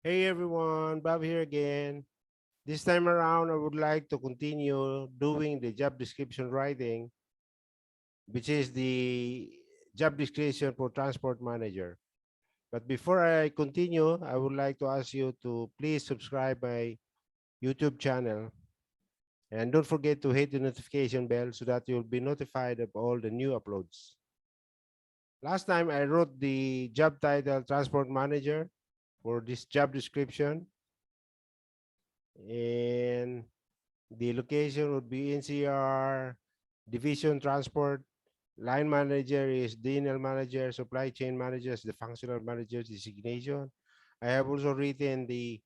Hey everyone, Bob here again. This time around, I would like to continue doing the job description writing, which is the job description for transport manager. But before I continue, I would like to ask you to please subscribe my YouTube channel and don't forget to hit the notification bell so that you'll be notified of all the new uploads. Last time I wrote the job title transport manager for this job description, and the location would be NCR, division transport, line manager is DNL manager, supply chain manager is the functional manager designation. I have also written the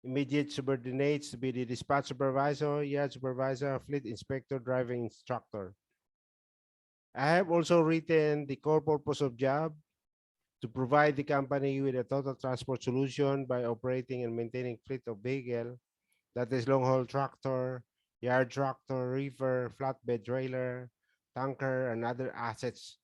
immediate subordinates to be the dispatch supervisor, yard supervisor, fleet inspector, driving instructor. I have also written the core purpose of job to provide the company with a total transport solution by operating and maintaining fleet of vehicle that is long haul tractor, yard tractor, reefer, flatbed trailer, tanker, and other assets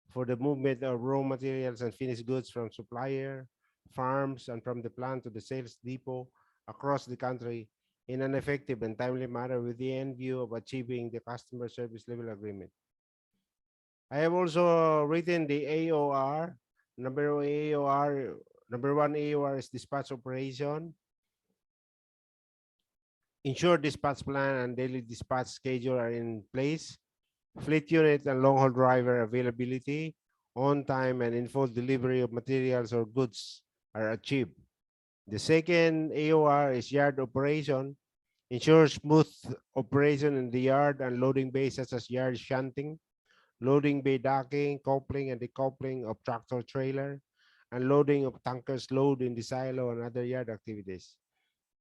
for the movement of raw materials and finished goods from supplier, farms, and from the plant to the sales depot across the country in an effective and timely manner with the end view of achieving the customer service level agreement. I have also written the AOR. Number one AOR is dispatch operation. Ensure dispatch plan and daily dispatch schedule are in place. Fleet unit and long haul driver availability, on time and in full delivery of materials or goods are achieved. The second AOR is yard operation. Ensure smooth operation in the yard and loading bays such as yard shunting, loading bay docking, coupling and decoupling of tractor trailer, and loading of tankers load in the silo and other yard activities.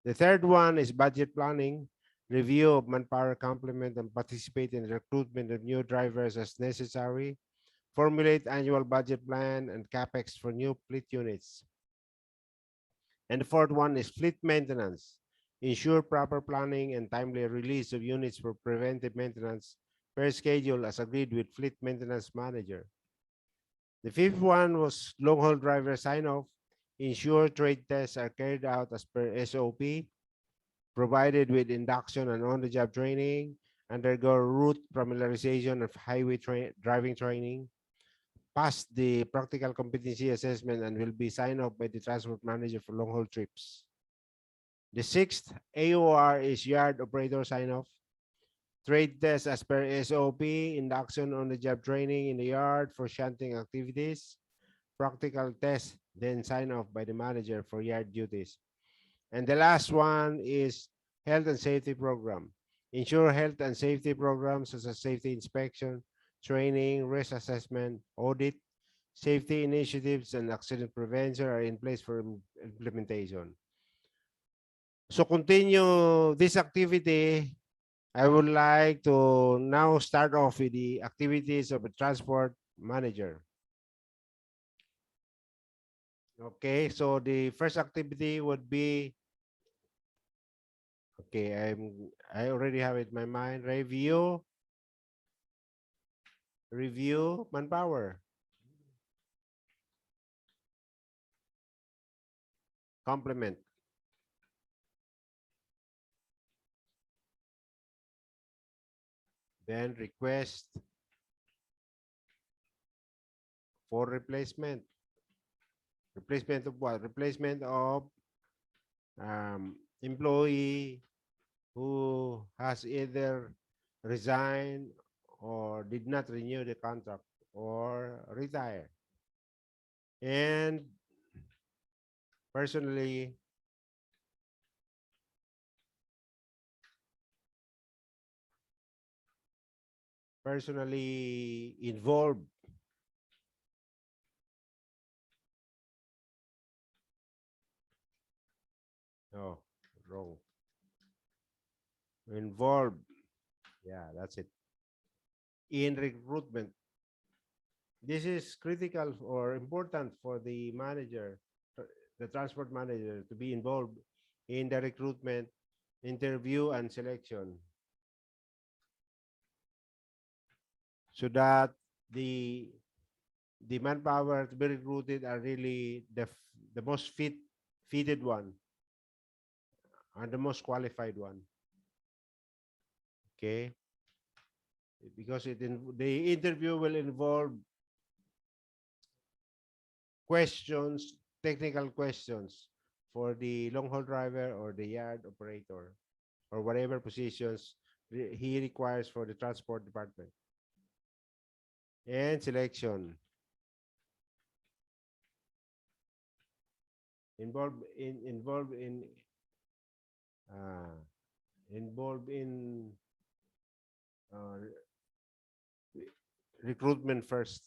The third one is budget planning, review of manpower complement and participate in recruitment of new drivers as necessary, formulate annual budget plan and capex for new fleet units. And the fourth one is fleet maintenance, ensure proper planning and timely release of units for preventive maintenance per schedule as agreed with fleet maintenance manager. The fifth one was long haul driver sign off, ensure trade tests are carried out as per SOP, provided with induction and on-the-job training, undergo route familiarization of highway driving training, pass the practical competency assessment, and will be signed off by the transport manager for long-haul trips. The sixth AOR is yard operator sign-off, trade test as per SOP, induction on the job training in the yard for shunting activities, practical test, then sign off by the manager for yard duties. And the last one is health and safety program. Ensure health and safety programs such as safety inspection, training, risk assessment, audit, safety initiatives, and accident prevention are in place for implementation. So continue this activity. I would like to now start off with the activities of a transport manager. Okay, so the first activity would be, okay, I already have it in my mind. Review manpower, complement, then request for replacement. Replacement of what? Replacement of employee who has either resigned or did not renew the contract or retire. And personally, involved. No, wrong. Involved. Yeah, that's it. In recruitment. This is critical or important for the manager, the transport manager, to be involved in the recruitment, interview, and selection so that the manpower to be recruited are really the most fitted one, are the most qualified one. Okay, because the interview will involve questions, technical questions for the long haul driver or the yard operator or whatever positions he requires for the transport department. And selection. Involved in uh, involved in uh, recruitment first.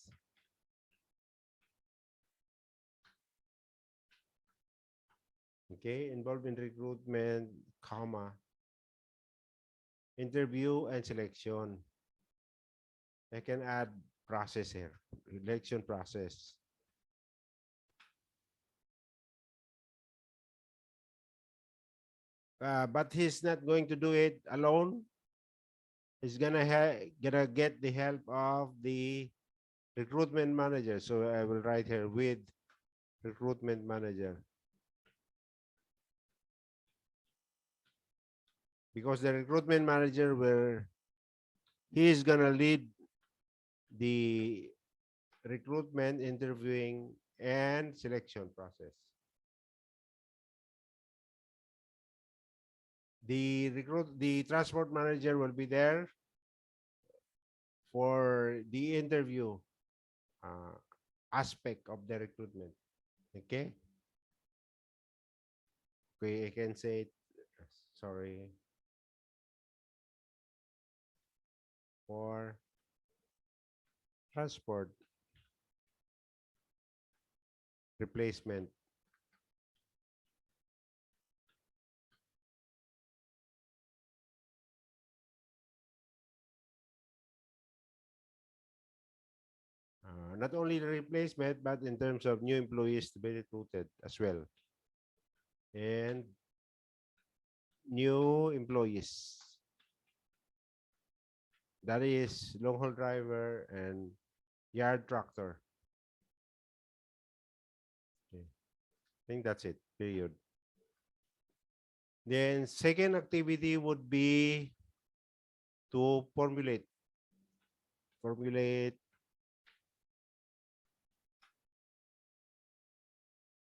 Okay, involved in recruitment, comma, interview and selection. I can add process here, election process. But he's not going to do it alone. He's gonna get the help of the recruitment manager. So I will write here with recruitment manager, because the recruitment manager he is gonna lead the recruitment, interviewing, and selection process. The transport manager will be there for the interview aspect of the recruitment. Okay. Okay, I can say it. Sorry. For transport replacement. Not only the replacement, but in terms of new employees to be recruited as well. And new employees. That is long haul driver and yard tractor. Okay. I think that's it, period. Then second activity would be to formulate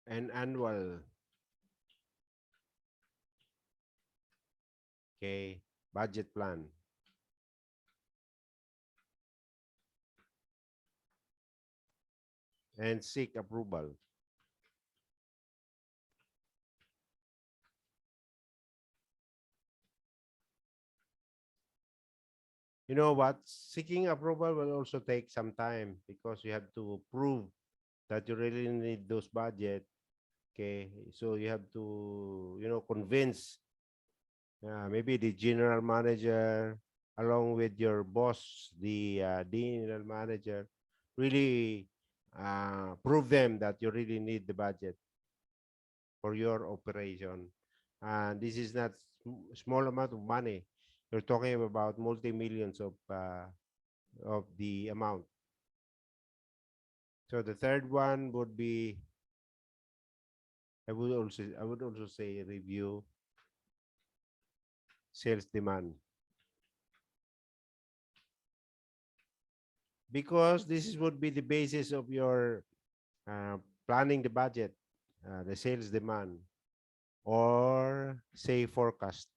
an annual budget plan. And seek approval. You know what? Seeking approval will also take some time because you have to prove that you really need those budget. Okay, so you have to, convince maybe the general manager along with your boss, the general manager, really prove them that you really need the budget for your operation. And this is not small amount of money. You're talking about multi-millions of the amount. So the third one would be, I would also say review sales demand, because would be the basis of your planning the budget, the sales demand, or say forecast,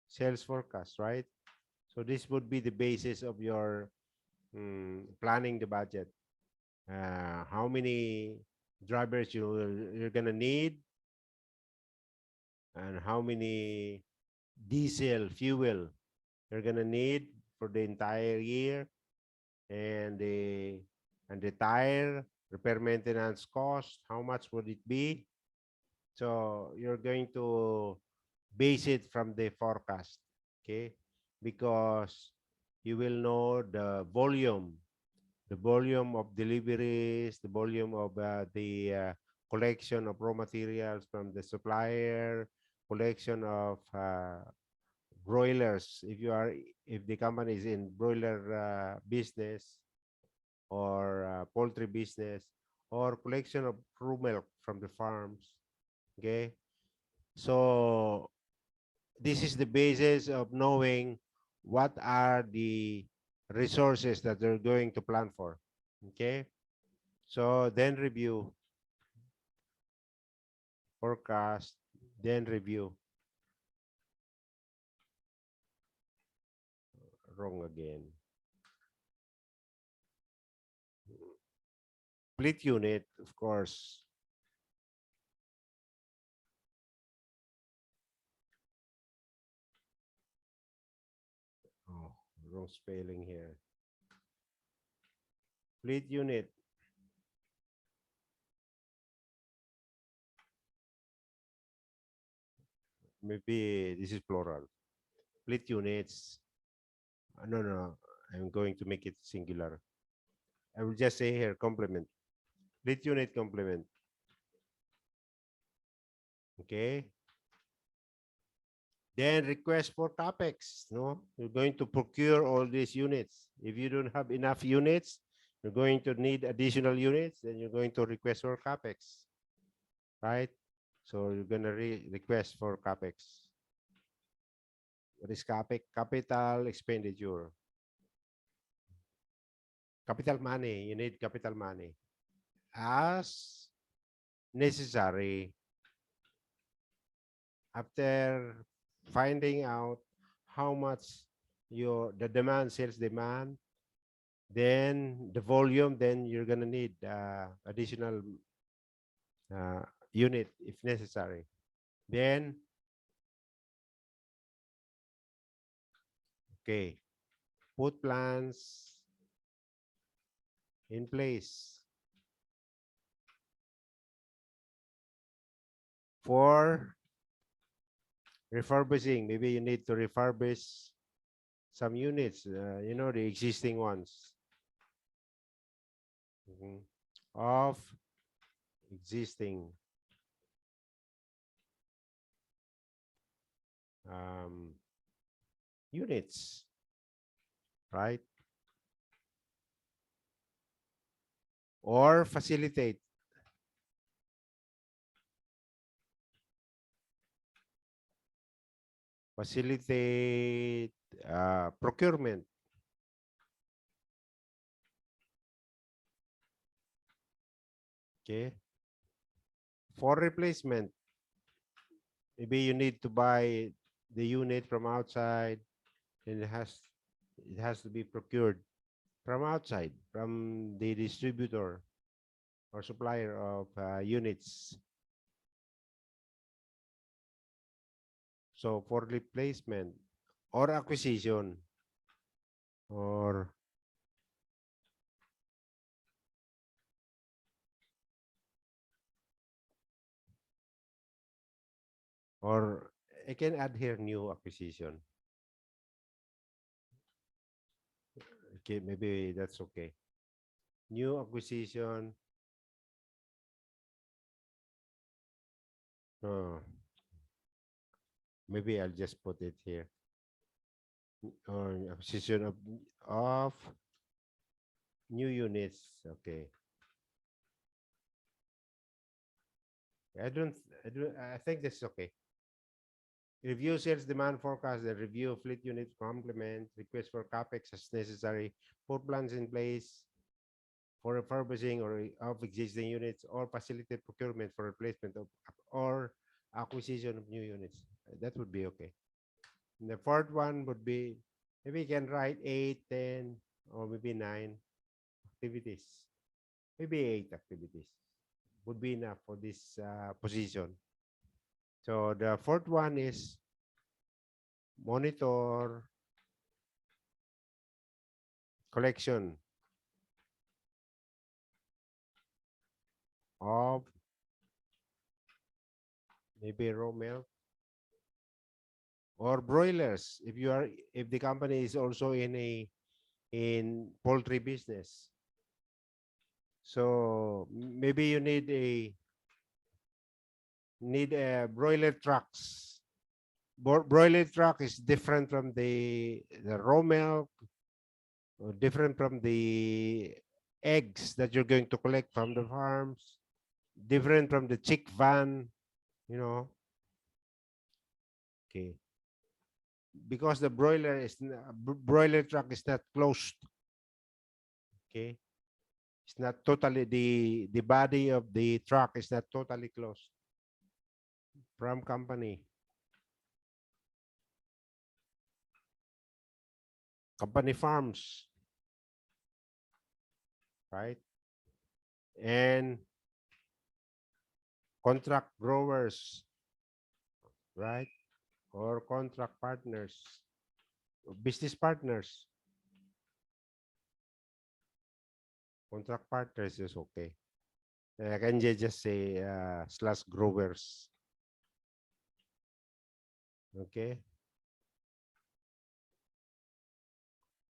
sales forecast, right? So this would be the basis of your planning the budget. How many drivers you're gonna need, and how many diesel fuel you're gonna need for the entire year, and the tire repair maintenance cost, how much would it be? So you're going to base it from the forecast, okay? Because you will know the volume of deliveries, the volume of the collection of raw materials from the supplier, collection of broilers, if the company is in broiler business, or poultry business, or collection of raw milk from the farms. Okay. So this is the basis of knowing what are the resources that they're going to plan for. Okay. So then review, forecast, then review. Wrong again. Split unit, of course. Oh, wrong spelling here. Split unit. Maybe this is plural. Split units. No, no. I'm going to make it singular. I will just say here complement. Split unit complement. Okay. Then request for capex. No, you're going to procure all these units. If you don't have enough units, you're going to need additional units. Then you're going to request for capex, right? So you're gonna request for capex. What is capex? Capital expenditure. Capital money. You need capital money as necessary after finding out how much the demand, sales demand, then the volume, then you're gonna need additional uh, unit if necessary. Then, okay, put plans in place for refurbishing. Maybe you need to refurbish some units, the existing ones. Of existing um, units, right? Or facilitate procurement. Okay. For replacement, maybe you need to buy the unit from outside, and it has to be procured from outside, from the distributor or supplier of units. So for replacement or acquisition or or I can add here new acquisition. Okay, maybe that's okay. New acquisition. Oh, maybe I'll just put it here. Or acquisition of new units. Okay. I think this is okay. Review sales demand forecast, the review of fleet unit complement, request for capex as necessary, put plans in place for refurbishing or of existing units, or facilitate procurement for replacement of or acquisition of new units. That would be okay. And the fourth one would be, maybe you can write 8, 10, or maybe 9 activities. Maybe 8 activities would be enough for this position. So the fourth one is monitor collection of maybe raw milk or broilers if the company is also in poultry business. So maybe you need a broiler trucks. Broiler truck is different from the raw milk, or different from the eggs that you're going to collect from the farms, different from the chick van. you know, okay, because the broiler truck is not closed, okay, it's not totally, the body of the truck is not totally closed from company. Company farms, right? And contract growers, right? Or contract partners, business partners. Contract partners is okay. Can you just say slash growers? Okay.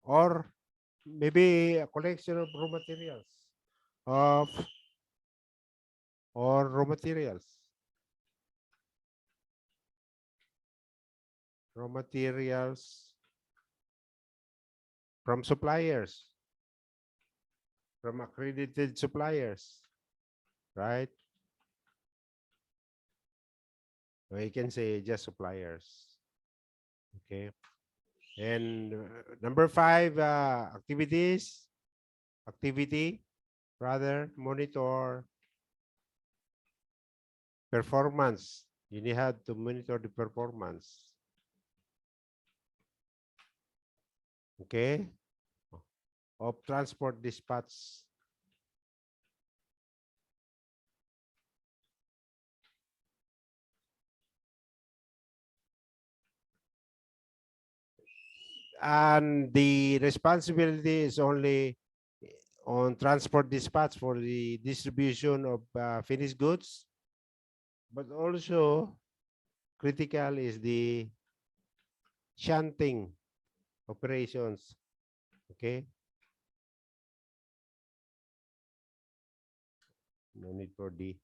Or maybe a collection of raw materials of or raw materials. Raw materials from suppliers, from accredited suppliers, right? Or you can say just suppliers. Okay. And number 5, activity, rather, monitor performance. You need have to monitor the performance. Okay. Of transport dispatch. And the responsibility is only on transport dispatch for the distribution of finished goods, but also critical is the shunting operations. Okay, no need for the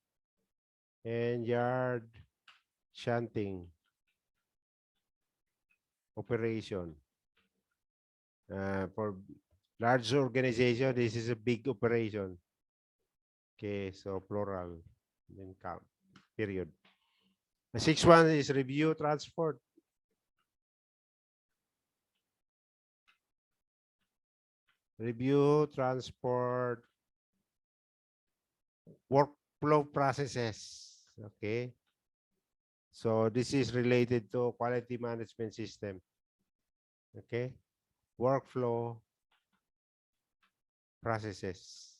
and yard shunting operation. For large organization, this is a big operation. Okay, so plural, then count, period. The 6th one is review transport. Review transport workflow processes. Okay. So this is related to quality management system. Okay. Workflow processes.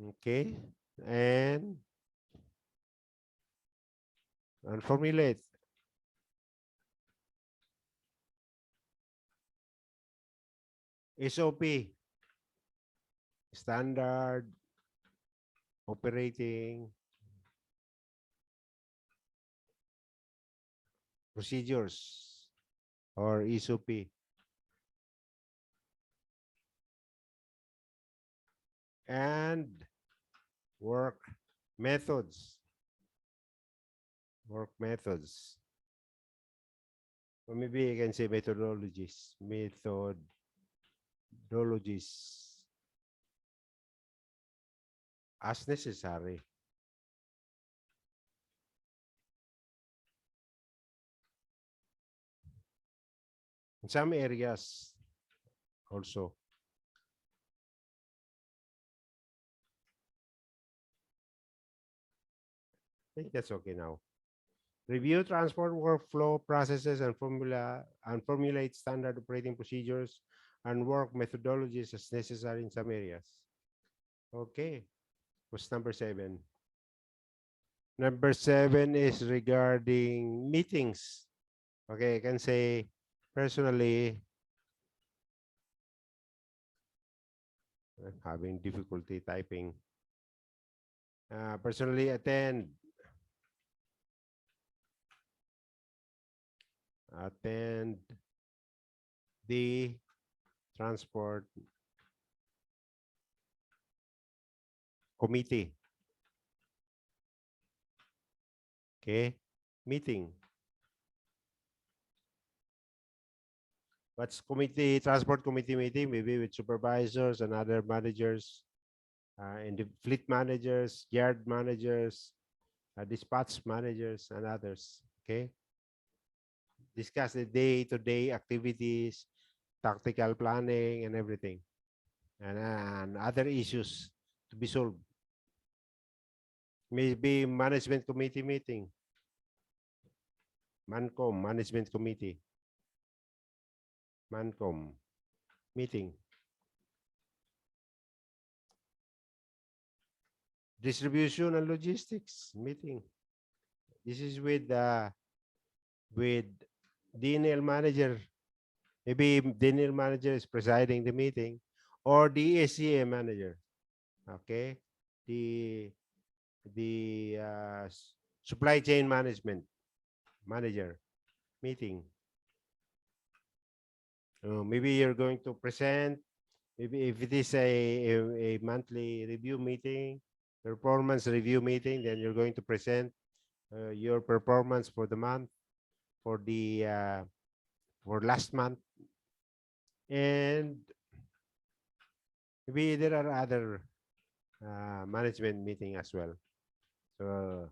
Okay. And formulate. SOP. Standard operating procedures or SOP. And work methods. Work methods. Or maybe I can say methodologies. Methodologies as necessary. In some areas also. I think that's okay now. Review transport workflow processes and formulate standard operating procedures and work methodologies as necessary in some areas. Okay. What's number 7? Number 7 is regarding meetings. Okay, I can say personally, I'm having difficulty typing. Personally attend the transport committee. Okay, meeting. What's committee, transport committee meeting? Maybe with supervisors and other managers and the fleet managers, yard managers, dispatch managers, and others. Okay, discuss the day-to-day activities, tactical planning, and everything, and other issues to be solved. Maybe management committee meeting, Mancom, management committee, Mancom meeting, distribution and logistics meeting. This is with DNL manager. Maybe DNL manager is presiding the meeting, or the SCA manager. Okay, the supply chain management manager meeting. Maybe you're going to present. Maybe if it is a monthly review meeting, performance review meeting, then you're going to present your performance for the month, for the for last month, and maybe there are other management meeting as well. So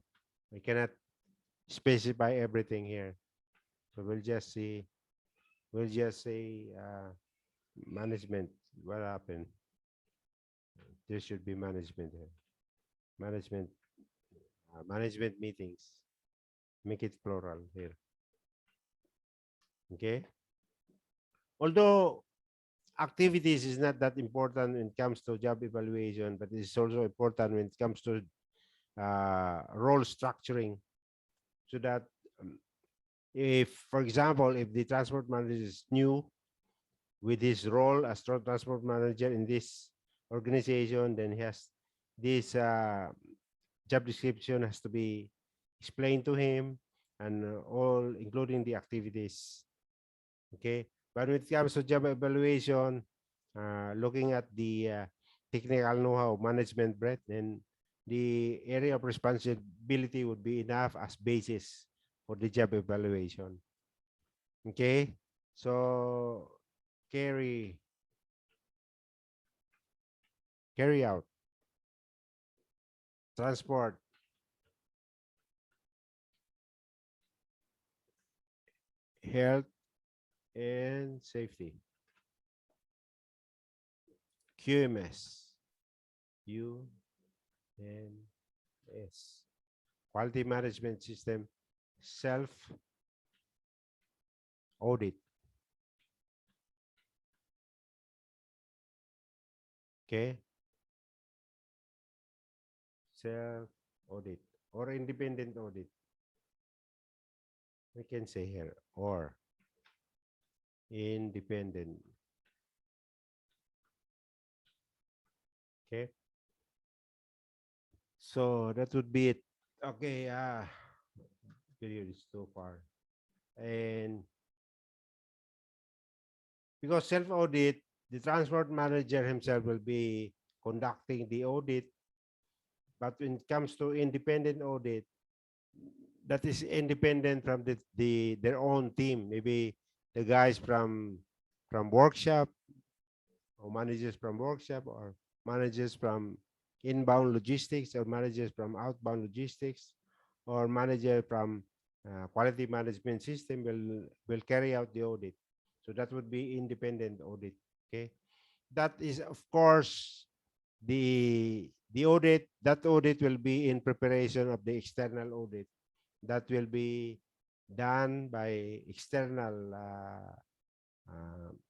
I cannot specify everything here. So we'll just see. We'll just say management. What happened? There should be management here. Management. Management meetings. Make it plural here. Okay. Although activities is not that important when it comes to job evaluation, but it's also important when it comes to role structuring, so that if, for example, if the transport manager is new with his role as transport manager in this organization, then he has this job description has to be explained to him, and all including the activities. Okay, but when it comes to job evaluation, looking at the technical know-how, management breadth, then the area of responsibility would be enough as basis for the job evaluation. Okay, so carry out, transport, health and safety, QMS, UMS, quality management system, self audit. Okay, self audit or independent audit. We can say here, or independent. Okay, so that would be it. Okay, period is too far. And because self audit, the transport manager himself will be conducting the audit. But when it comes to independent audit, that is independent from their own team. Maybe the guys from workshop, or managers from workshop, or managers from inbound logistics, or managers from outbound logistics, or manager from quality management system will carry out the audit. So that would be independent audit. Okay, that is of course the audit. That audit will be in preparation of the external audit that will be done by external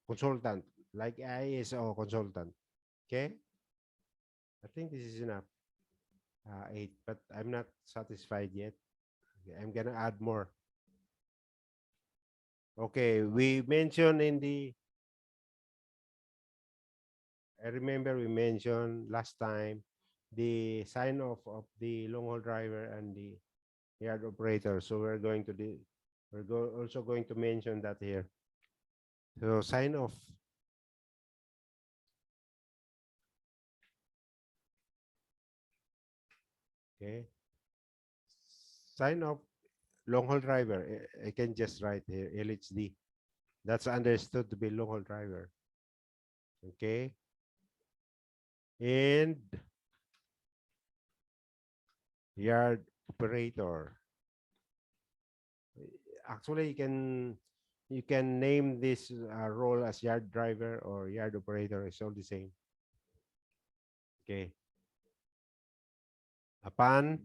consultant, like ISO consultant. Okay, I think this is enough. 8, but I'm not satisfied yet. Okay, I'm gonna add more. Okay, we mentioned in the, I remember we mentioned last time the sign off of the long haul driver and the yard operator. So we're going to also going to mention that here. So sign off. Okay. Sign off long haul driver. I can just write here LHD. That's understood to be long haul driver. Okay. And Yard operator. Actually, you can name this role as yard driver or yard operator. It's all the same. Okay. Upon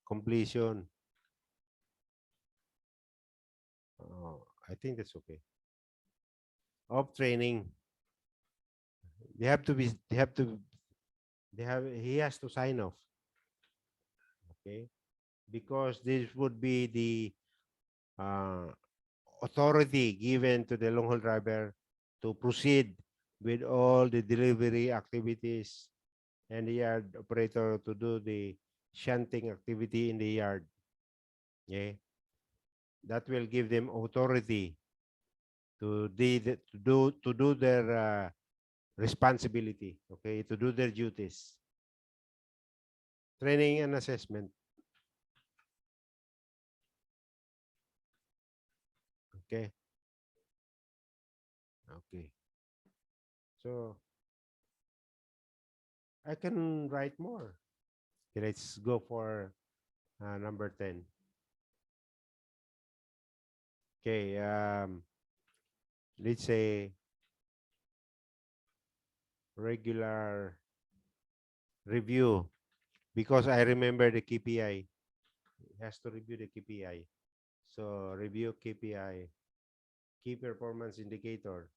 completion, I think that's okay. Of training, they have to be. They have to. They have. He has to sign off. Okay, because this would be the uh, authority given to the long haul driver to proceed with all the delivery activities and the yard operator to do the shunting activity in the yard. Okay, that will give them authority to do their responsibility. Okay, to do their duties. Training and assessment. Okay. Okay. So I can write more. Okay, let's go for number 10. Okay. Let's say regular review because I remember the KPI. It has to review the KPI. So review KPI, key performance indicator.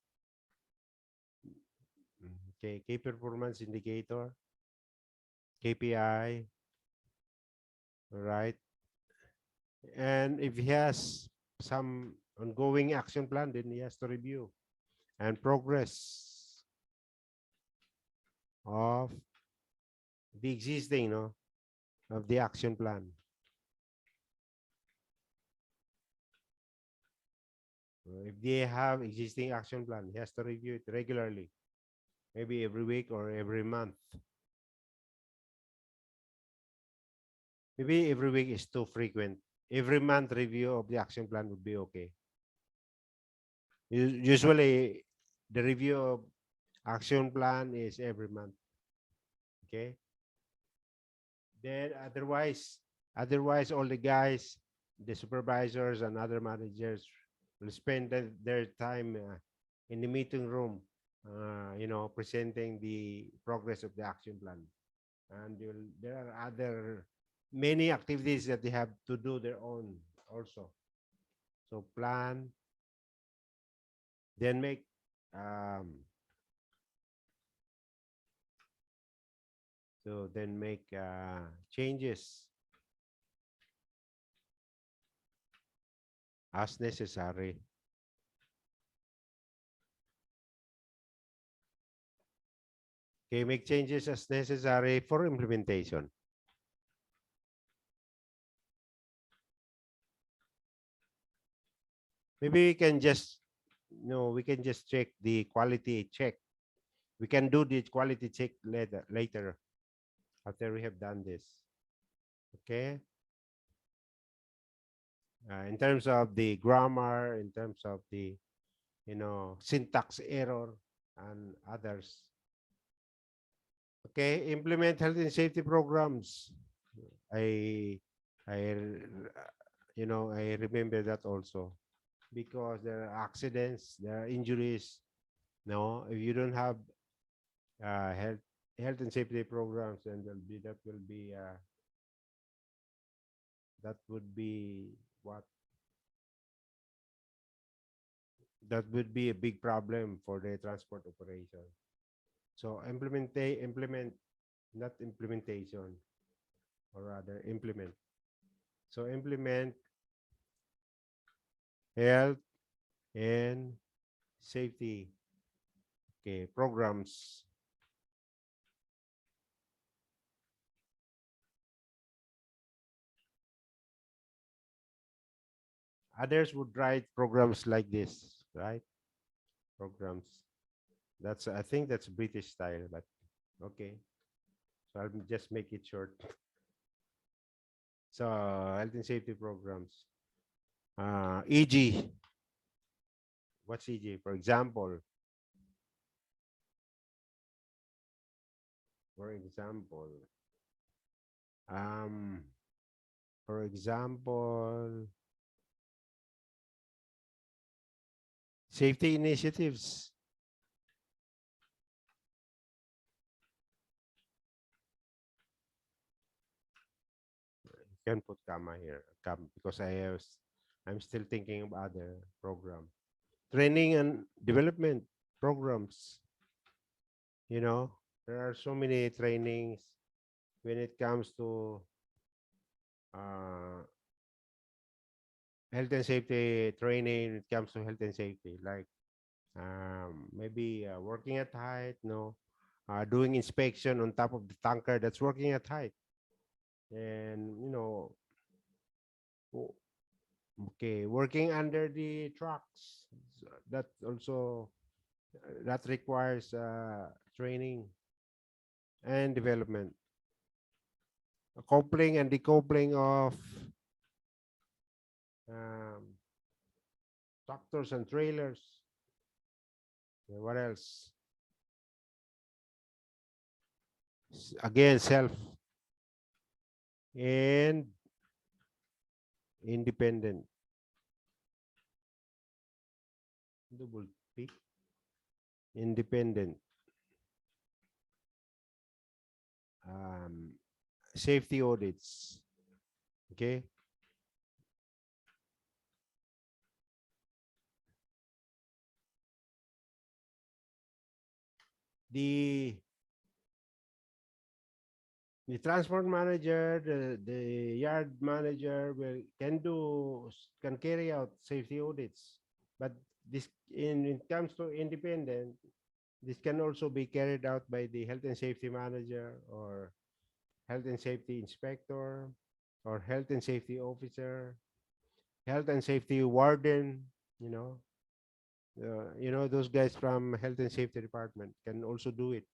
Okay, key performance indicator, KPI, right? And if he has some ongoing action plan, then he has to review and progress of the existing, no, of the action plan. If they have existing action plan, he has to review it regularly, maybe every week or every month. Maybe every week is too frequent. Every month review of the action plan would be okay. Usually, the review of action plan is every month. Okay. Then otherwise, all the guys, the supervisors and other managers will spend their time in the meeting room, presenting the progress of the action plan. And there are other many activities that they have to do their own also. So plan, then make changes as necessary. Okay, make changes as necessary for implementation. Maybe we can just check the quality check. We can do the quality check later after we have done this. Okay. In terms of the grammar, in terms of the syntax error and others. Okay, implement health and safety programs. I I remember that also because there are accidents, there are injuries. No, if you don't have health and safety programs, then that would be what that would be a big problem for the transport operation. So implement, not implementation, or rather implement. So implement health and safety, okay, programs. Others would write programs like this, right? Programs. I think that's British style, but okay. So I'll just make it short. So health and safety programs. EG. What's EG? For example, Um, for example, safety initiatives. You can put comma here, because I'm still thinking of other program. Training and development programs. You know, there are so many trainings when it comes to uh, health and safety training. When it comes to health and safety, like maybe working at height, doing inspection on top of the tanker that's working at height, and o- okay, working under the trucks. That also that requires training and development, coupling and decoupling of um, tractors and trailers. What else? Again, self and independent. Double P. Independent. Um, Safety audits. Okay. The the transport manager, the yard manager can carry out safety audits, but this in when it comes to independent, this can also be carried out by the health and safety manager or health and safety inspector or health and safety officer, health and safety warden. You know, those guys from health and safety department can also do it.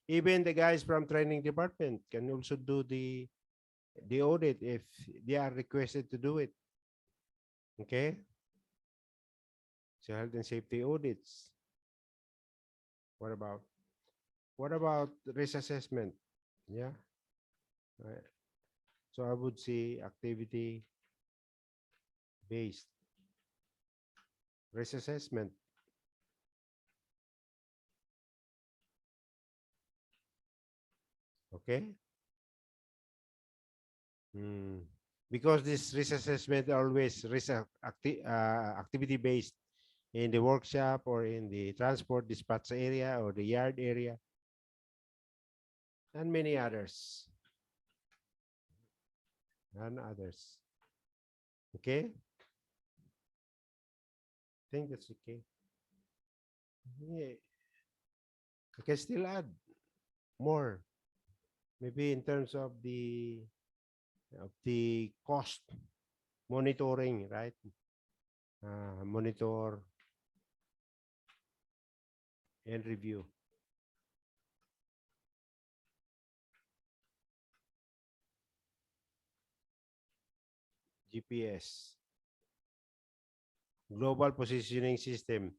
Even the guys from training department can also do the audit if they are requested to do it. Okay, so health and safety audits. What about risk assessment? Yeah, right. So I would say activity based risk assessment. Okay. Hmm. Because this risk assessment always activity based in the workshop or in the transport dispatch area or the yard area and many others and others. Okay, I think that's okay. Yeah, I can still add more, maybe in terms of the cost monitoring, right? Monitor and review. GPS, global positioning system.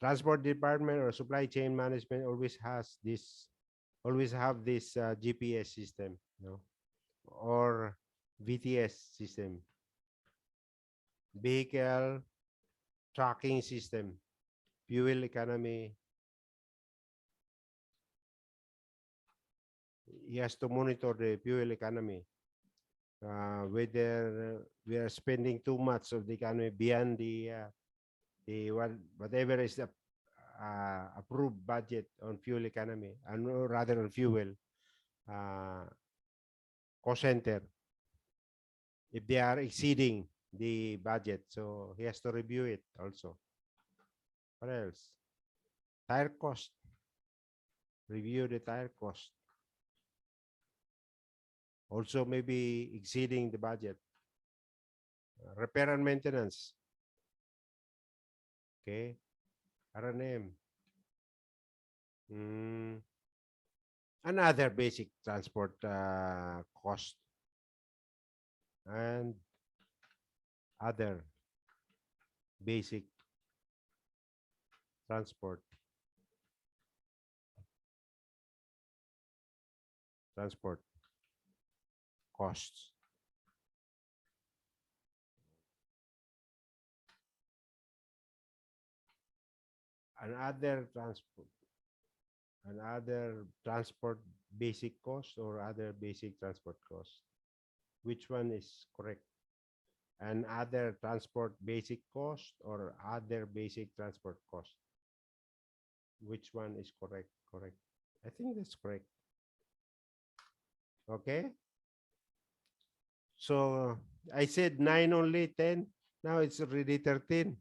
Transport department or supply chain management always have this GPS system, or VTS system, vehicle tracking system, fuel economy. He has to monitor the fuel economy, whether we are spending too much of the economy beyond whatever is the approved budget on fuel economy, and rather on fuel uh, cost center, if they are exceeding the budget. So he has to review it also. What else? Tire cost. Review the tire cost. Also maybe exceeding the budget. Repair and maintenance. Okay. R&M. Mm. Another basic transport cost and other basic transport transport. costs. Another transport basic cost or other basic transport cost. Which one is correct? And other transport basic cost or other basic transport cost? Which one is correct? Correct. I think that's correct. Okay. So I said 9 only, 10. Now it's already 13.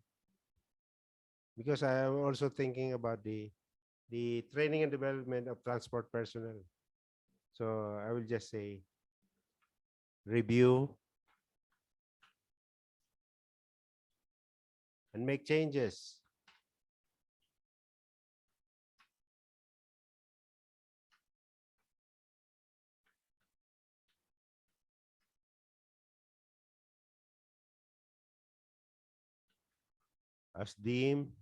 Because I am also thinking about the training and development of transport personnel. So I will just say review and make changes. As deemed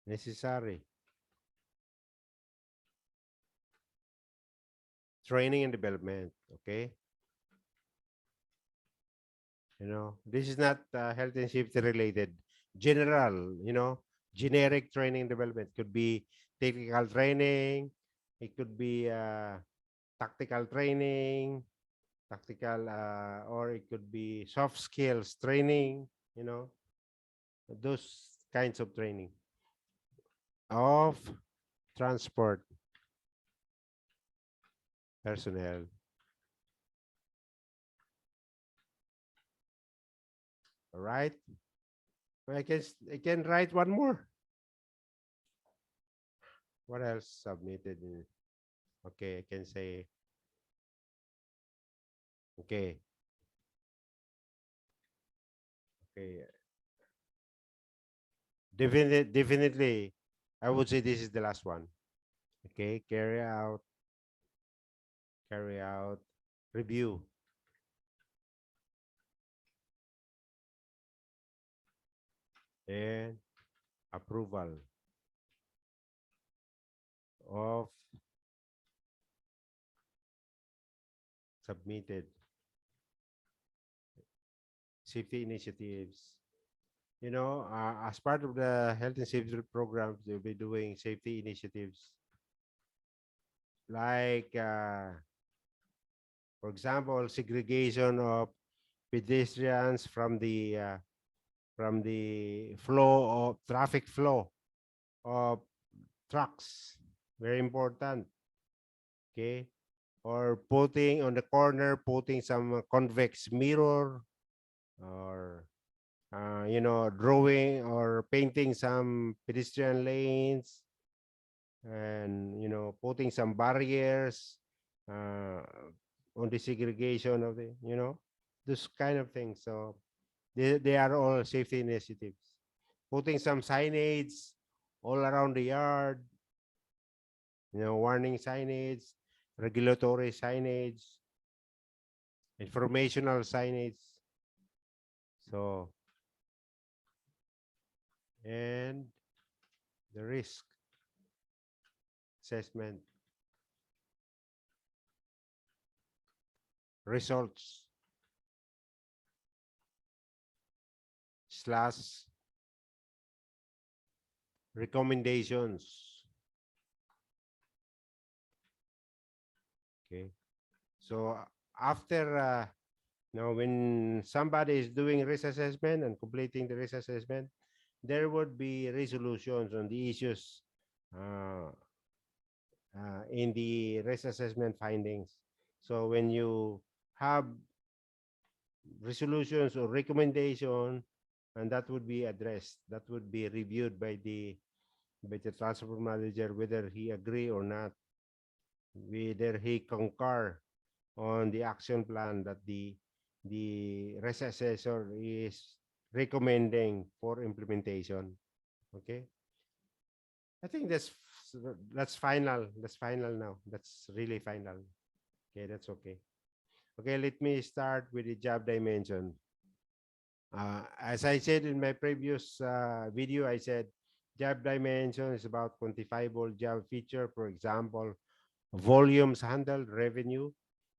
necessary. Training and development, okay? This is not health and safety related. General, generic training and development. Could be technical training. It could be tactical training, or it could be soft skills training, those kinds of training of transport personnel. All right. I can write one more. What else submitted? Okay, I can say. Okay. Okay. Definitely, I would say this is the last one. Okay, carry out, review, and approval of submitted safety initiatives. As part of the health and safety programs, they'll be doing safety initiatives like, for example, segregation of pedestrians from the flow of traffic flow of trucks. Very important. Okay. Or putting on the corner, putting some convex mirror, or drawing or painting some pedestrian lanes, and putting some barriers uh, on the segregation of those kind of things. So they are all safety initiatives. Putting some signage all around the yard, warning signage, regulatory signage, informational signage. So, and the risk assessment results slash recommendations. Okay. So after when somebody is doing risk assessment and completing the risk assessment, there would be resolutions on the issues uh, in the risk assessment findings. So when you have resolutions or recommendation, and that would be addressed, that would be reviewed by the transport manager, whether he agree or not, whether he concur on the action plan that the risk assessor is recommending for implementation. Okay, I think that's final. That's final now. That's really final. Okay, that's okay. Okay, let me start with the job dimension. As I said in my previous video, I said job dimension is about quantifiable job feature. For example, volumes handled, revenue,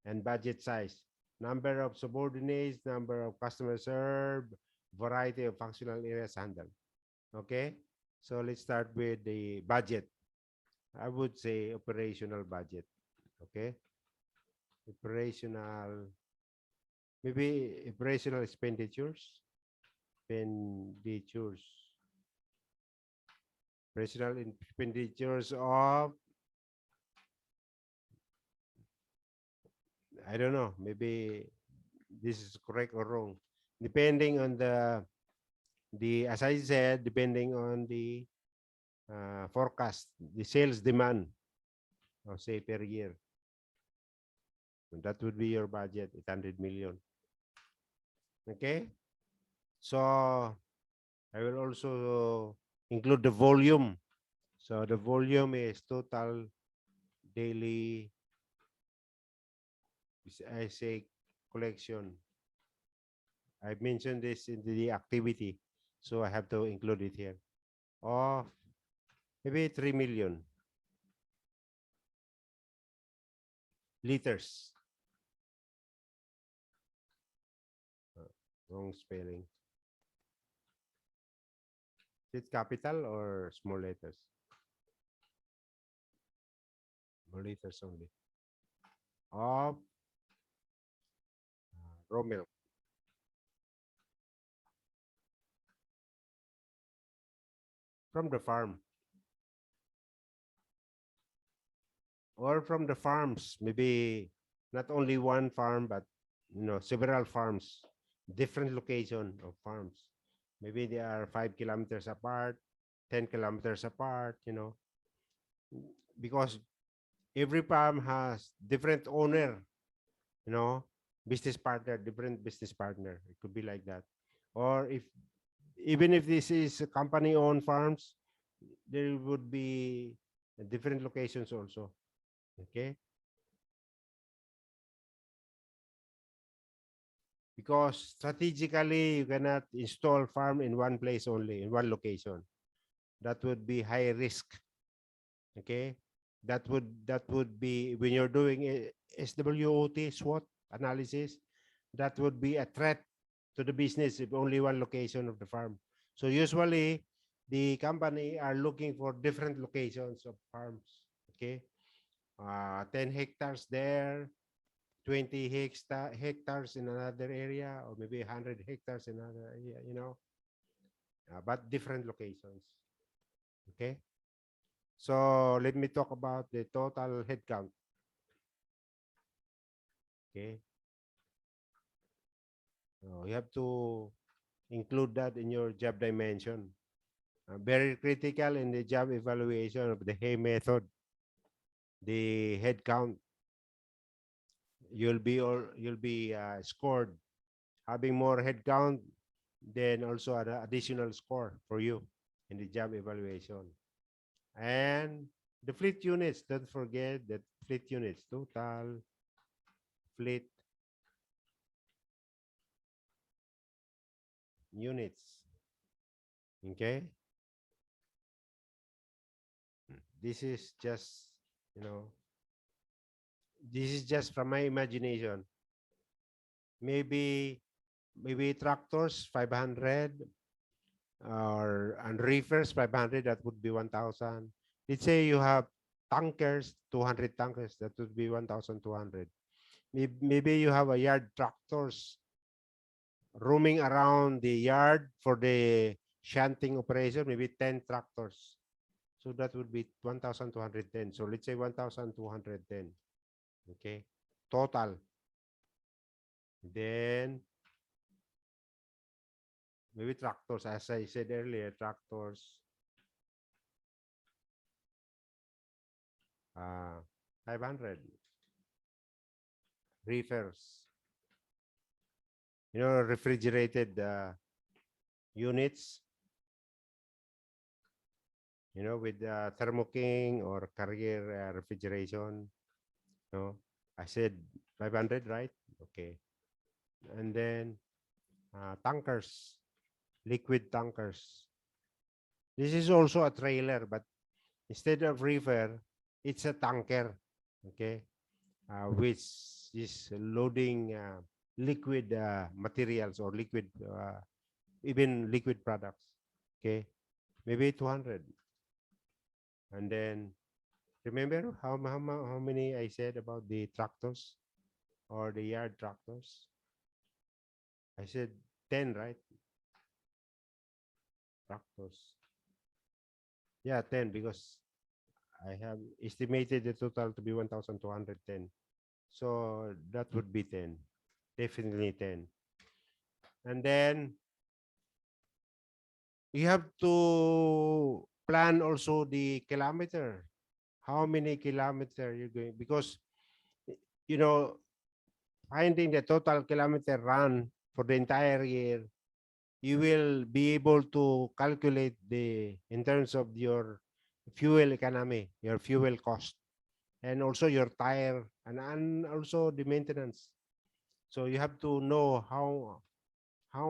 and budget size, number of subordinates, number of customers served, variety of functional areas handled. Okay, so let's start with the budget. I would say operational budget. Okay, operational, maybe operational expenditures, expenditures, operational expenditures of, I don't know, maybe this is correct or wrong, depending on the as I said, depending on the forecast, the sales demand, or say per year. And that would be your budget, 800 million. Okay, so I will also include the volume. So the volume is total daily, I say, collection. I mentioned this in the activity, so I have to include it here. Of maybe 3 million liters. Wrong spelling. Is it capital or small letters? Small letters only. Of raw milk. From the farm. Or from the farms, maybe not only one farm, but several farms, different location of farms. Maybe they are 5 kilometers apart, 10 kilometers apart, because every farm has different owner, you know, business partner, different business partner. It could be like that. Or if even if this is a company-owned farms, there would be different locations also. Okay. Because strategically you cannot install farm in one place only, in one location. That would be high risk. Okay, that would be when you're doing a SWOT SWOT analysis, that would be a threat to the business if only one location of the farm. So usually the company are looking for different locations of farms. Okay, 10 hectares there, 20 hectares in another area, or maybe 100 hectares in another area, but different locations. Okay. So let me talk about the total headcount. Okay. You have to include that in your job dimension. Very critical in the job evaluation of the Hay method. The headcount, you'll be scored. Having more headcount, then also an additional score for you in the job evaluation. And the fleet units, don't forget that fleet units, total fleet units. Okay. This is just, this is just from my imagination. Maybe tractors 500, and reefers 500, that would be 1,000. Let's say you have tankers, 200 tankers, that would be 1,200. Maybe you have a yard tractors roaming around the yard for the shunting operation, maybe 10 tractors. So that would be 1,210. So let's say 1,210. Okay. Total. Then maybe tractors, as I said earlier, tractors. 500. Reefers. Refrigerated units. With Thermo King or Carrier refrigeration. I said 500, right? Okay. And then tankers, liquid tankers. This is also a trailer, but instead of reefer, it's a tanker. Okay. Which this loading liquid materials or liquid, even liquid products. Okay, maybe 200. And then remember how many I said about the tractors or the yard tractors? I said 10, right? Tractors. Yeah, 10 because I have estimated the total to be 1,210. So that would be 10. Definitely 10. And then you have to plan also the kilometer. How many kilometer you're going? Because, you know, finding the total kilometer run for the entire year, you will be able to calculate the in terms of your fuel economy, your fuel cost, and also your tire and also the maintenance. So you have to know how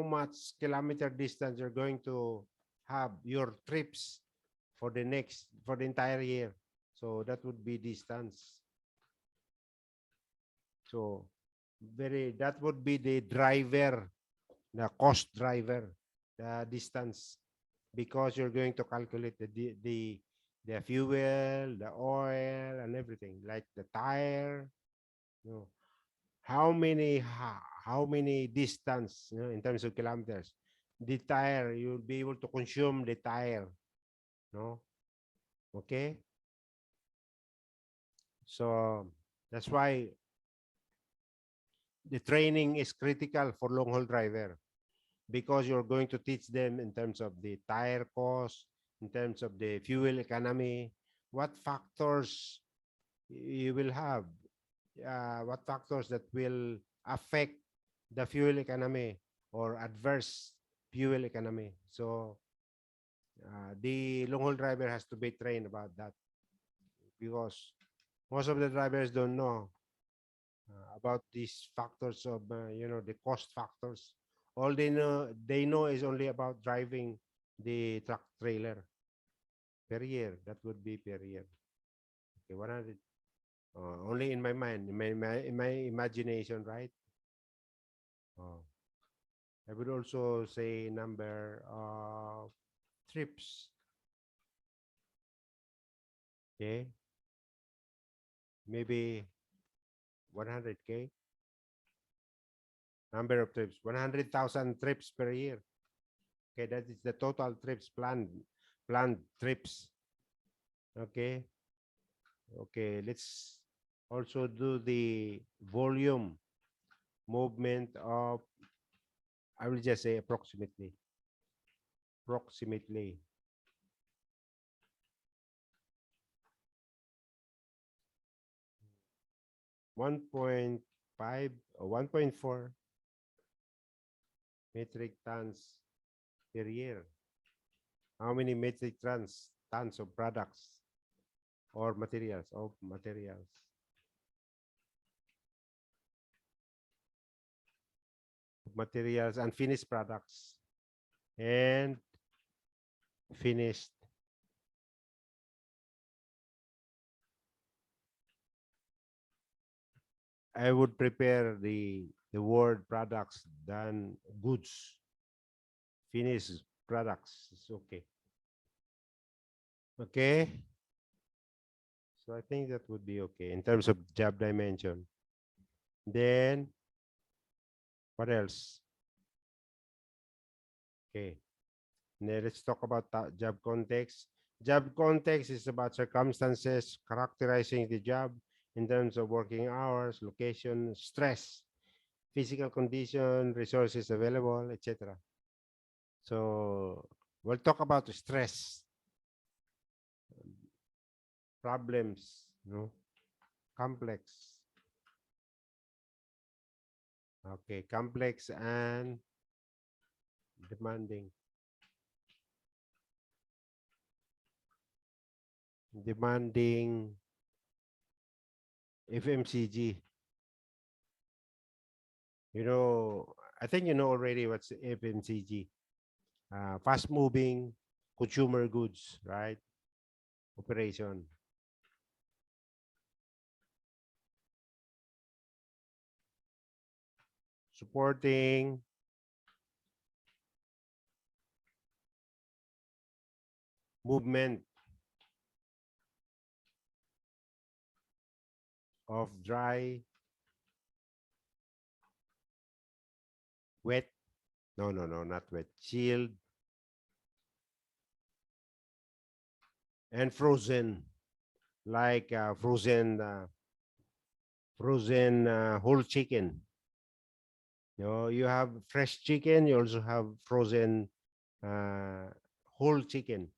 much kilometer distance you're going to have your trips for the entire year. So that would be distance. So that would be the driver, the cost driver, the distance, because you're going to calculate the fuel, the oil, and everything, like the tire. You know, how many distance, in terms of kilometers, the tire you'll be able to consume the tire. No, okay. So that's why the training is critical for long haul driver, because you're going to teach them in terms of the tire cost, in terms of the fuel economy, what factors you will have, what factors that will affect the fuel economy or adverse fuel economy. So the long haul driver has to be trained about that, because most of the drivers don't know about these factors of the cost factors. All they know is only about driving the truck trailer per year. That would be per year. Okay, 100. Only in my mind, in my imagination, right? Oh, I would also say number of trips. Okay, maybe 100K number of trips, 100,000 trips per year. Okay, that is the total trips planned trips. Okay, okay. Let's also do the volume movement of. I will just say approximately 1.5 or 1.4 metric tons per year. How many metric tons of products or materials and finished products and finished. I would prepare the word products than goods. Finished products is okay. Okay. So I think that would be okay in terms of job dimension. Then what else? Okay. Now let's talk about job context. Job context is about circumstances characterizing the job in terms of working hours, location, stress, physical condition, resources available, etc. So we'll talk about stress, problems, complex. Okay, complex and demanding. Demanding FMCG. I think you know already what's FMCG. Fast moving consumer goods, right? Operation. supporting movement of dry, wet, no, not wet, chilled, and frozen, like frozen whole chicken. You have fresh chicken, you also have frozen uh, whole chicken.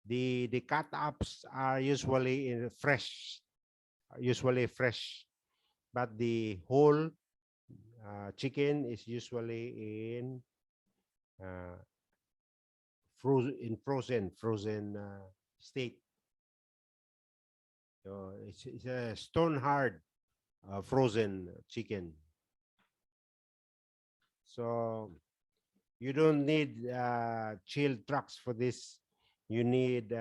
The cut ups are usually fresh, but the whole chicken is usually in uh, frozen state. So it's a stone hard frozen chicken. So you don't need chilled trucks for this. You need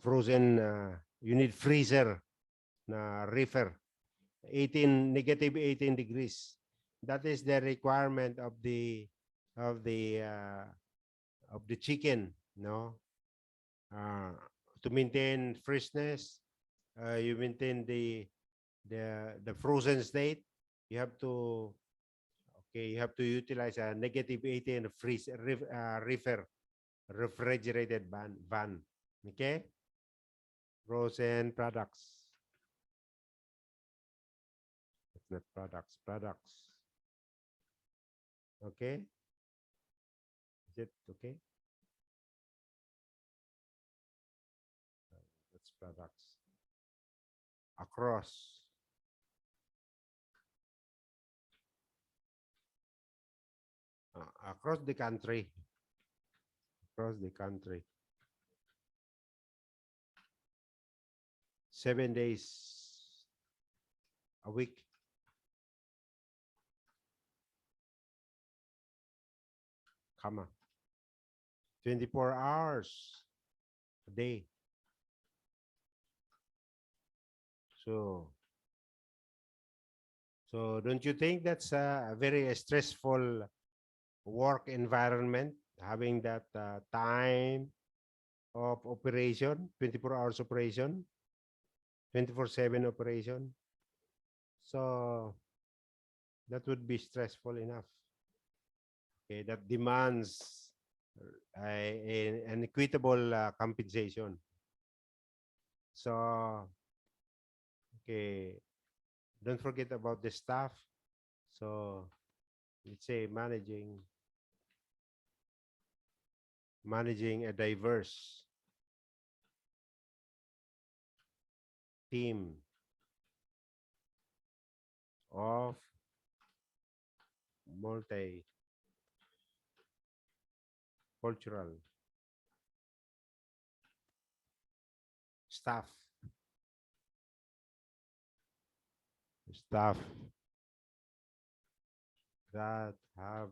frozen. You need freezer, reefer, 18 degrees. That is the requirement of the uh, of the chicken. No, uh, to maintain freshness, you maintain the frozen state. You have to you have to utilize a -18 reefer refrigerated van. Okay, frozen products. It's not products. Okay, is it okay? That's products across across the country. Across the country. 7 days a week. Comma. 24 hours a day. So, don't you think that's a very stressful work environment, having that time of operation, 24 hours operation, 24/7 operation? So that would be stressful enough. Okay, that demands an equitable compensation. So, okay, don't forget about the staff. So, let's say managing a diverse team of multicultural staff staff that have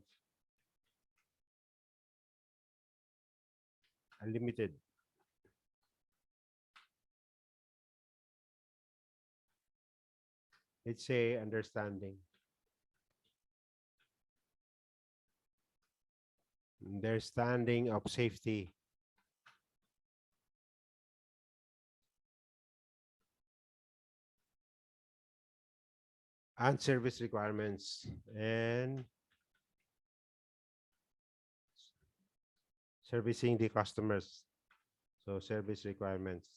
a limited let's say understanding of safety and service requirements and servicing the customers. So service requirements.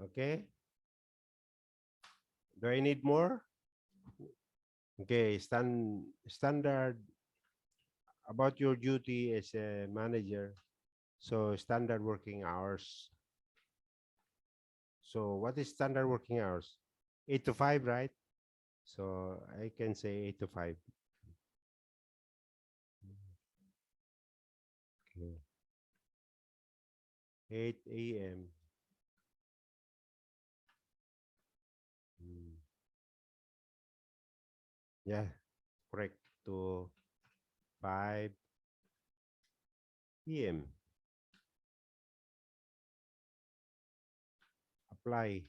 Okay. Do I need more? Okay. Standard about your duty as a manager. So standard working hours. So what is standard working hours? 8 to 5, right? So I can say 8 to 5. Okay. 8 a.m. Yeah, correct. To 5 p.m. apply.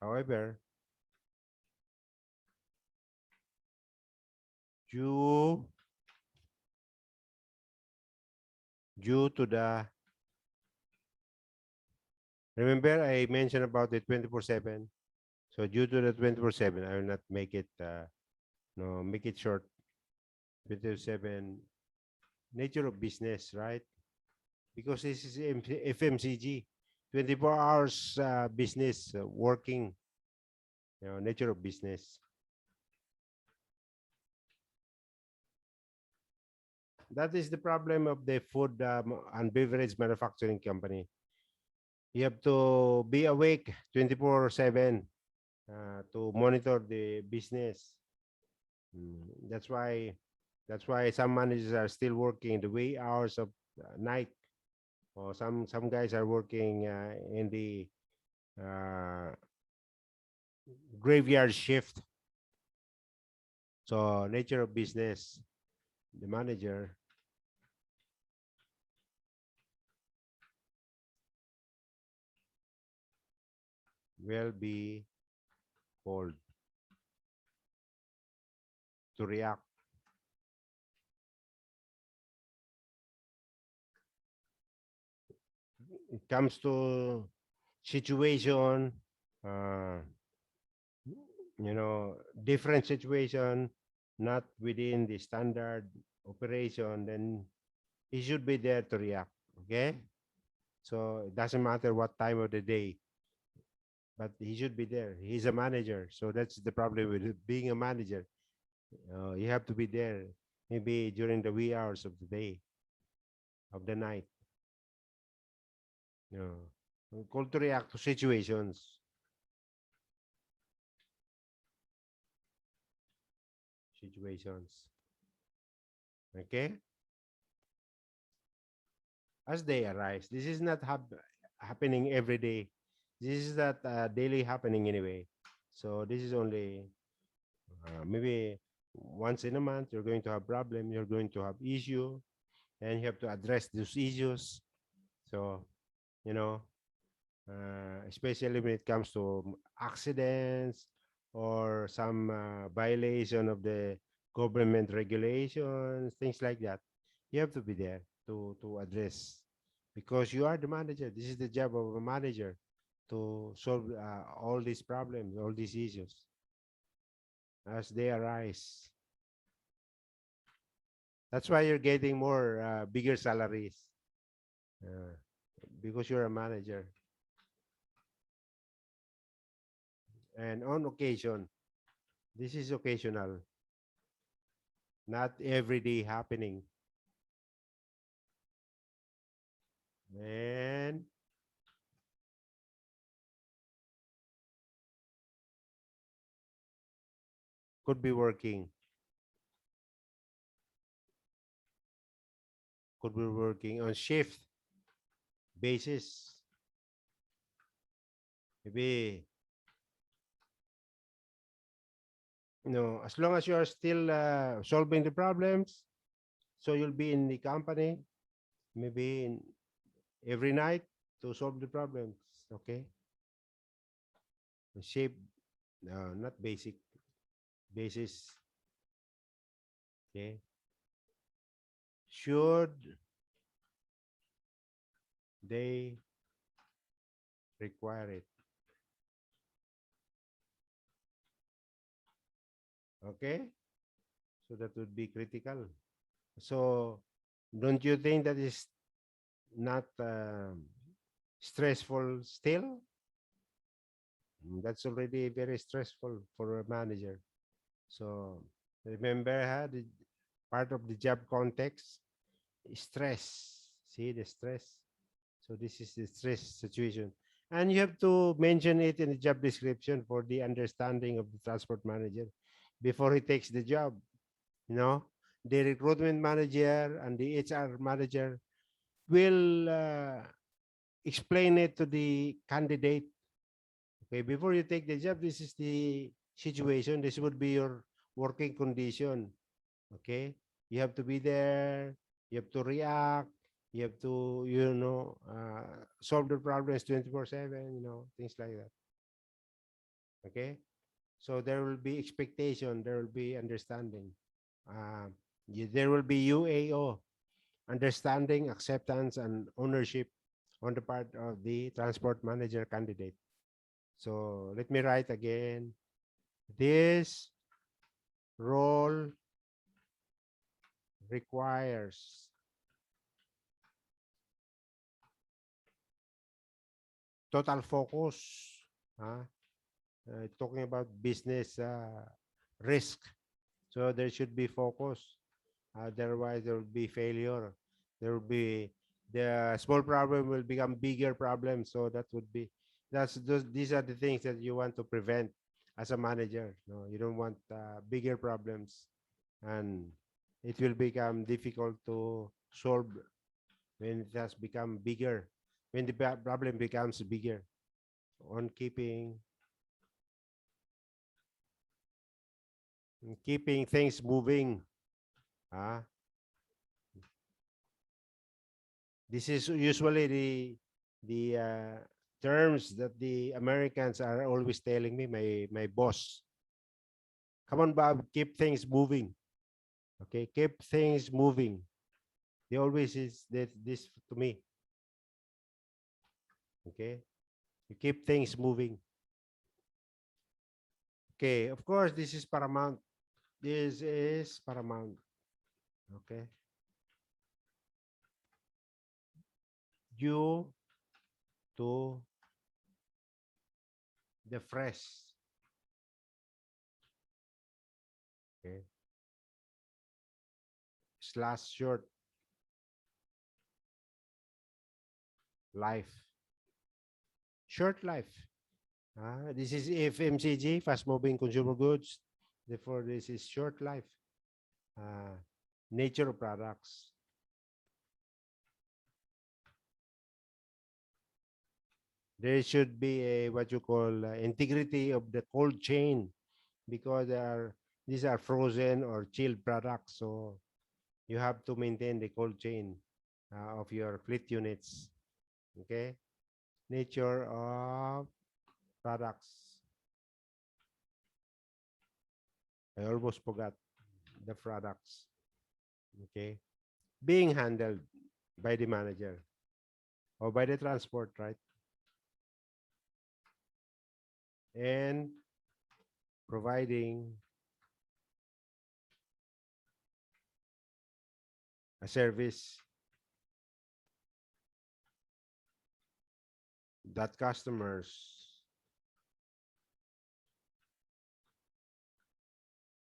However, due to the, remember I mentioned about the 24/7. So due to the 24/7, I will not make it no, make it short. 24/7 nature of business, right? Because this is FMCG, 24 hours business working, nature of business. That is the problem of the food and beverage manufacturing company. You have to be awake 24/7 to monitor the business. That's why some managers are still working the wee hours of night, or some guys are working in the uh, graveyard shift. So nature of business, the manager will be called to react. It comes to situation, uh, different situation, not within the standard operation, then he should be there to react. Okay? So it doesn't matter what time of the day, but he should be there. He's a manager. So that's the problem with being a manager. You have to be there maybe during the wee hours of the day, of the night. You know, called to react to situations. Situations. Okay? As they arise. This is not happening every day. This is not daily happening anyway. So this is only maybe once in a month you're going to have problem, you're going to have issue, and you have to address those issues. So, you know, especially when it comes to accidents or some violation of the government regulations, things like that. You have to be there to address, because you are the manager. This is the job of a manager, to solve all these problems, all these issues as they arise. That's why you're getting more bigger salaries, uh, because you're a manager. And on occasion, this is occasional, not every day happening. And could be working, on shift basis. Maybe, as long as you are still solving the problems, so you'll be in the company, maybe every night to solve the problems. Okay, shape, not basic, basis. Okay, should they require it? Okay, so that would be critical. So don't you think that is not stressful still? That's already very stressful for a manager. So remember, the part of the job context is stress. See the stress. So this is the stress situation. And you have to mention it in the job description for the understanding of the transport manager before he takes the job. You know, the recruitment manager and the HR manager will explain it to the candidate. Okay, before you take the job, this is the situation. This would be your working condition. Okay, you have to be there. You have to react. You have to, solve the problems 24/7, things like that. Okay. So there will be expectation, there will be understanding. Uh, there will be UAO, understanding, acceptance, and ownership on the part of the transport manager candidate. So let me write again. This role requires total focus. Huh? Talking about business risk. So there should be focus. Otherwise, there will be failure. There will be the small problem will become bigger problems. So that would be these are the things that you want to prevent as a manager. No, you don't want bigger problems, and it will become difficult to solve when it has become bigger. When the problem becomes bigger, on keeping things moving. Ah, this is usually the terms that the Americans are always telling me. My boss, come on, Bob, keep things moving. Okay, keep things moving. He always is this to me. Okay, you keep things moving. Okay, of course, this is paramount. This is paramount. Okay, due to the fresh. Okay, slash short life. Short life. This is FMCG, fast moving consumer goods. Therefore, this is short life. Uh, nature of products. There should be a what you call integrity of the cold chain, because these are frozen or chilled products. So you have to maintain the cold chain of your fleet units. Okay. Nature of products. I almost forgot the products. Okay. Being handled by the manager or by the transport, right? And providing a service that customers,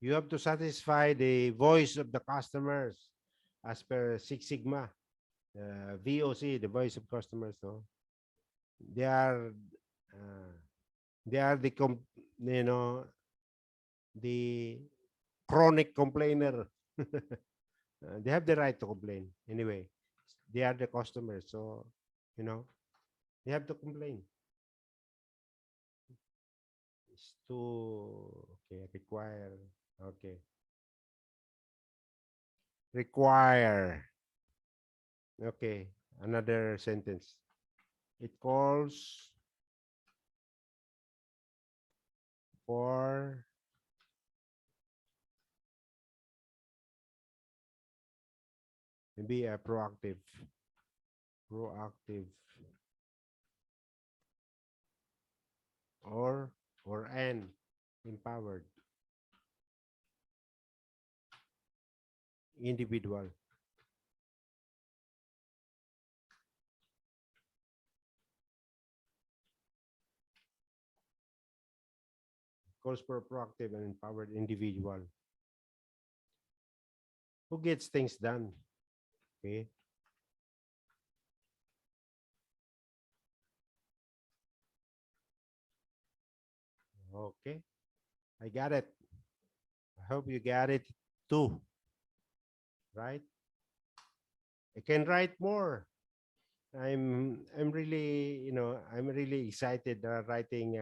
you have to satisfy the voice of the customers as per Six Sigma, VOC, the voice of customers. No, they are uh, they are the chronic complainer. They have the right to complain anyway. They are the customers, so you know they have to complain. It's to okay require okay require okay another sentence. It calls for maybe a proactive or an empowered individual. Calls for a proactive and empowered individual who gets things done. Okay. Okay. I got it. I hope you got it too. Right? I can write more. I'm really I'm really excited writing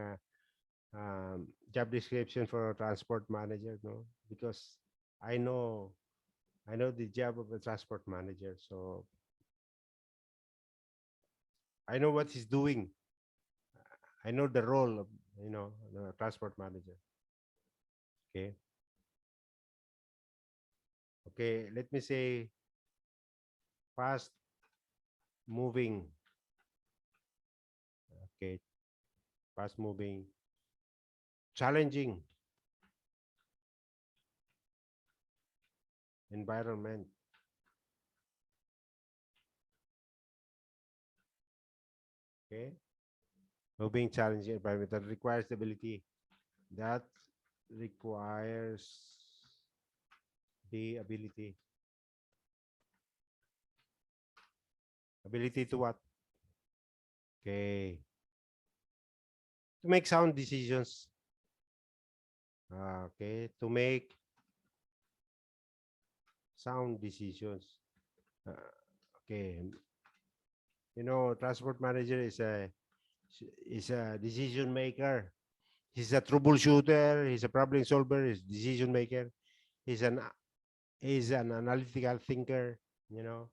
job description for a transport manager, no, because I know I know the job of a transport manager. So I know what he's doing. I know the role of, the transport manager. Okay. Okay. Let me say fast moving. Okay. Fast moving. Challenging environment. Okay. Moving challenging environment that requires stability. That requires the ability. Ability to what? Okay. To make sound decisions. Okay. To make sound decisions. Uh, okay. Transport manager is a decision maker. He's a troubleshooter. He's a problem solver. He's decision maker. He's an he's an analytical thinker. You know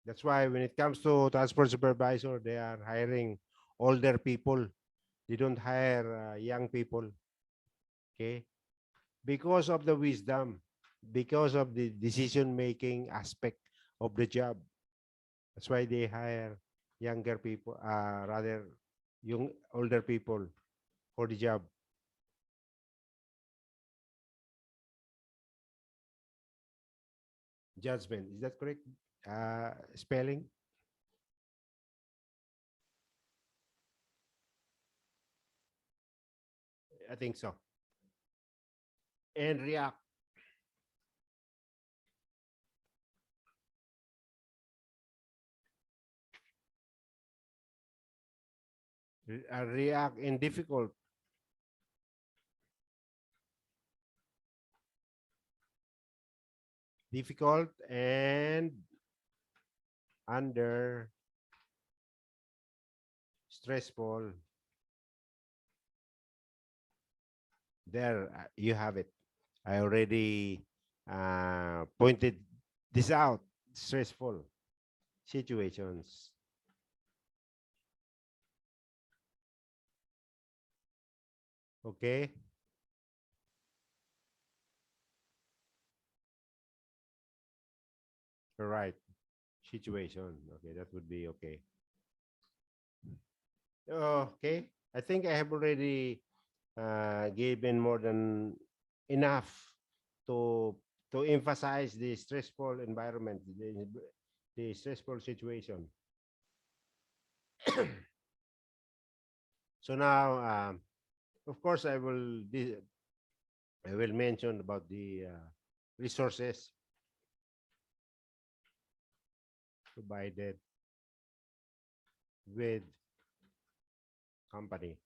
that's why when it comes to transport supervisor, they are hiring older people. They don't hire young people. Okay, because of the wisdom, because of the decision making aspect of the job. That's why they hire younger people, rather young older people for the job. Judgment, is that correct? Spelling? I think so. And react. React in difficult and under stressful. There, you have it. I already pointed this out. Stressful situations. Okay. All right. Situation. Okay, that would be okay. Okay. I think I have already given more than enough to emphasize the stressful environment, the stressful situation. So now, of course, I will mention about the resources provided with company.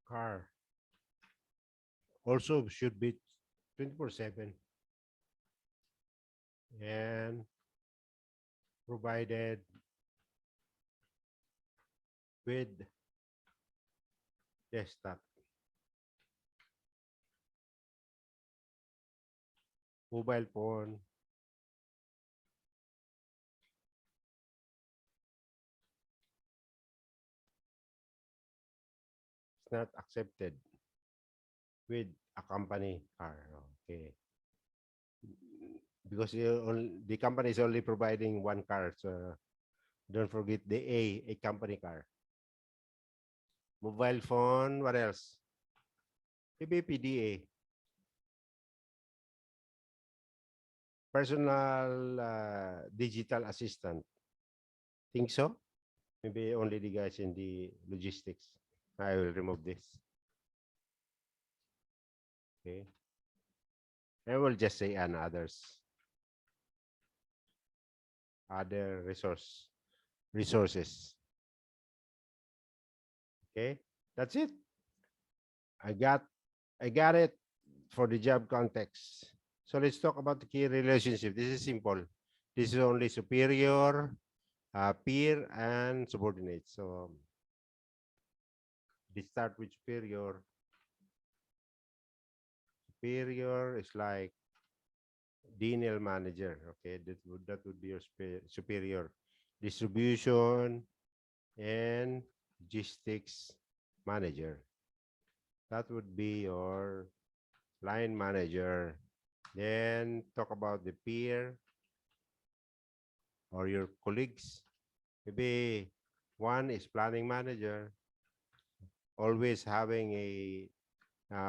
Car also should be 24/7 and provided with desktop, mobile phone, it's not accepted with a company car. Okay. Because the company is only providing one car. So don't forget the a company car. Mobile phone, what else? Maybe PDA. Personal digital assistant. Think so? Maybe only the guys in the logistics. I will remove this. Okay. I will just say and others. Other resources. Okay. That's it. I got I got it for the job context. So let's talk about the key relationship. This is simple. This is only superior, peer and subordinate. So they start with superior. Superior is like DNL manager. Okay, that would be your superior. Distribution and logistics manager. That would be your line manager. Then talk about the peer or your colleagues. Maybe one is planning manager, always having a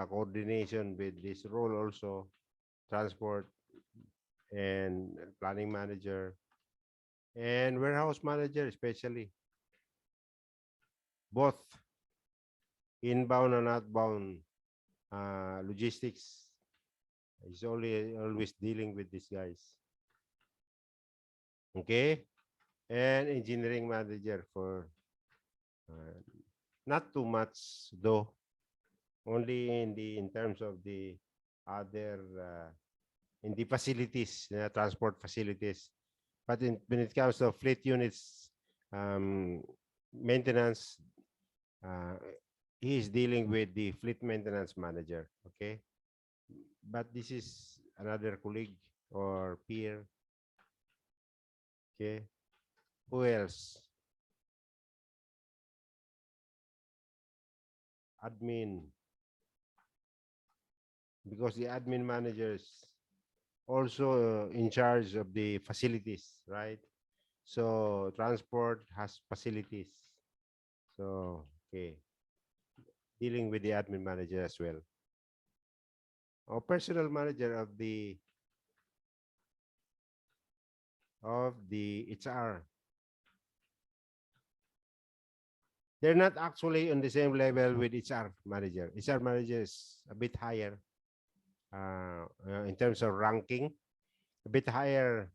coordination with this role also, transport and planning manager and warehouse manager, especially both inbound and outbound logistics is always dealing with these guys. Okay, and engineering manager for uh, not too much though, only in terms of the other in the facilities, transport facilities. But when it comes to fleet units, um, maintenance, uh, he is dealing with the fleet maintenance manager. Okay, but this is another colleague or peer. Okay, who else? Admin, because the admin managers also in charge of the facilities, right? So transport has facilities. So okay, dealing with the admin manager as well. Or personal manager of the HR. They're not actually on the same level with HR manager. HR manager is a bit higher in terms of ranking, a bit higher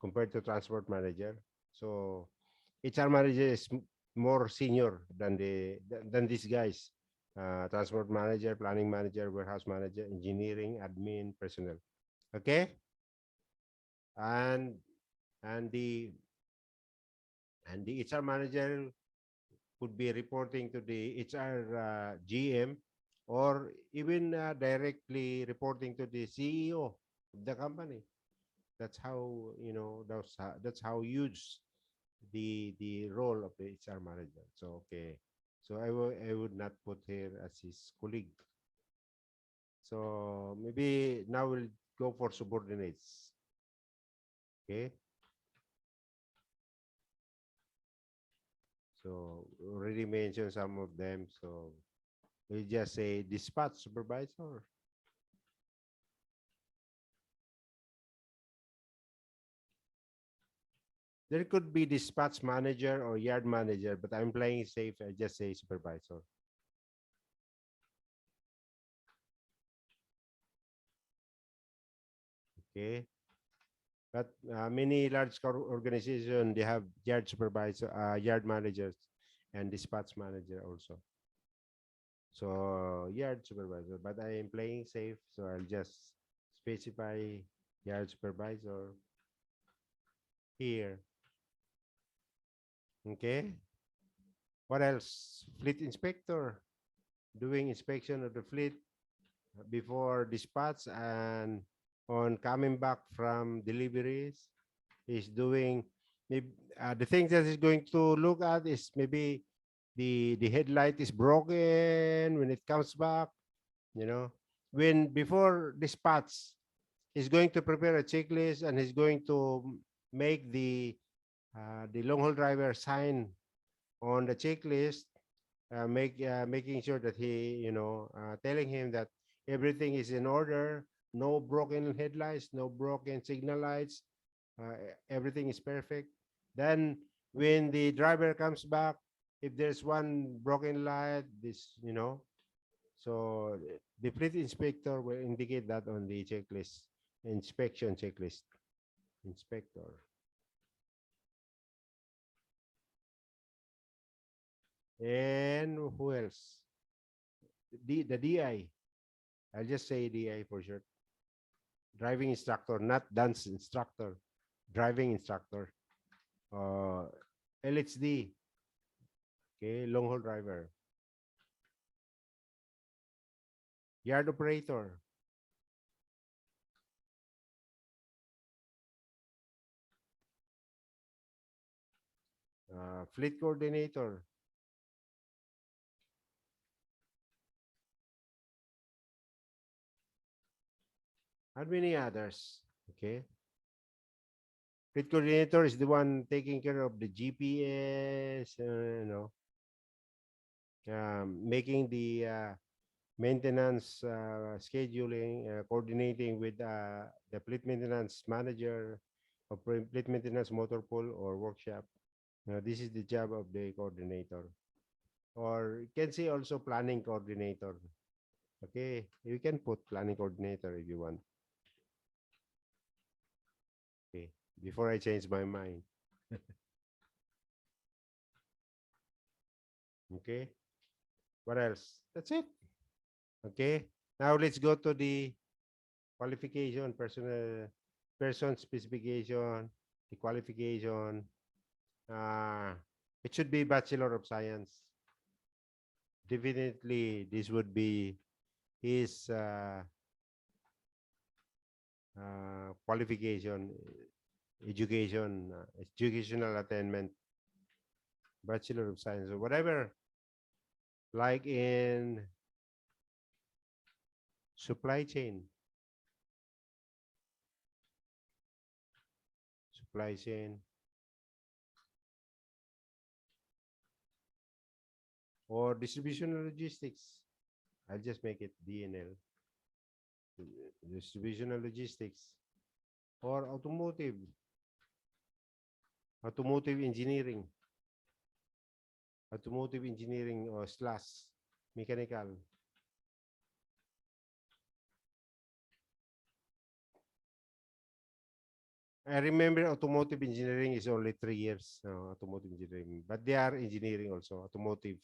compared to transport manager. So HR manager is more senior than these guys. Transport manager, planning manager, warehouse manager, engineering, admin, personnel. Okay, and and the the HR manager could be reporting to the HR GM or even directly reporting to the CEO of the company. That's how that's how huge the role of the HR manager. So okay, so I would not put here as his colleague. So maybe now we'll go for subordinates. Okay, so already mentioned some of them. So we just say dispatch supervisor. There could be dispatch manager or yard manager, but I'm playing safe. I just say supervisor. Okay. But many large organizations, they have yard supervisor, yard managers, and dispatch manager also. So yard supervisor, but I am playing safe, so I'll just specify yard supervisor here. Okay. What else? Fleet inspector, doing inspection of the fleet before dispatch and on coming back from deliveries. He's doing the things that he's going to look at is maybe the headlight is broken when it comes back, you know. When before dispatch, he's going to prepare a checklist and he's going to make the long haul driver sign on the checklist, making sure that he, telling him that everything is in order, no broken headlights, no broken signal lights, everything is perfect. Then when the driver comes back, if there's one broken light, so the fleet inspector will indicate that on the checklist, inspection checklist, inspector. And who else? The DI. I'll just say DI for short. Driving instructor, not dance instructor. Driving instructor. Uh, LHD. Okay, long haul driver. Yard operator. Fleet coordinator. And many others. Okay. Fleet coordinator is the one taking care of the GPS, making the maintenance scheduling, coordinating with the fleet maintenance manager or fleet maintenance motor pool or workshop. This is the job of the coordinator. Or you can say also planning coordinator. Okay, you can put planning coordinator if you want. Okay, before I change my mind. Okay, what else? That's it. Okay, now let's go to the qualification, person specification, the qualification. Uh, it should be Bachelor of Science. Definitely, this would be his qualification, educational attainment, Bachelor of Science, or whatever, like in supply chain, supply chain, or distribution and logistics. I'll just make it DNL, distribution and logistics, or automotive engineering, or slash mechanical. I remember automotive engineering is only 3 years, automotive engineering, but they are engineering also, automotive.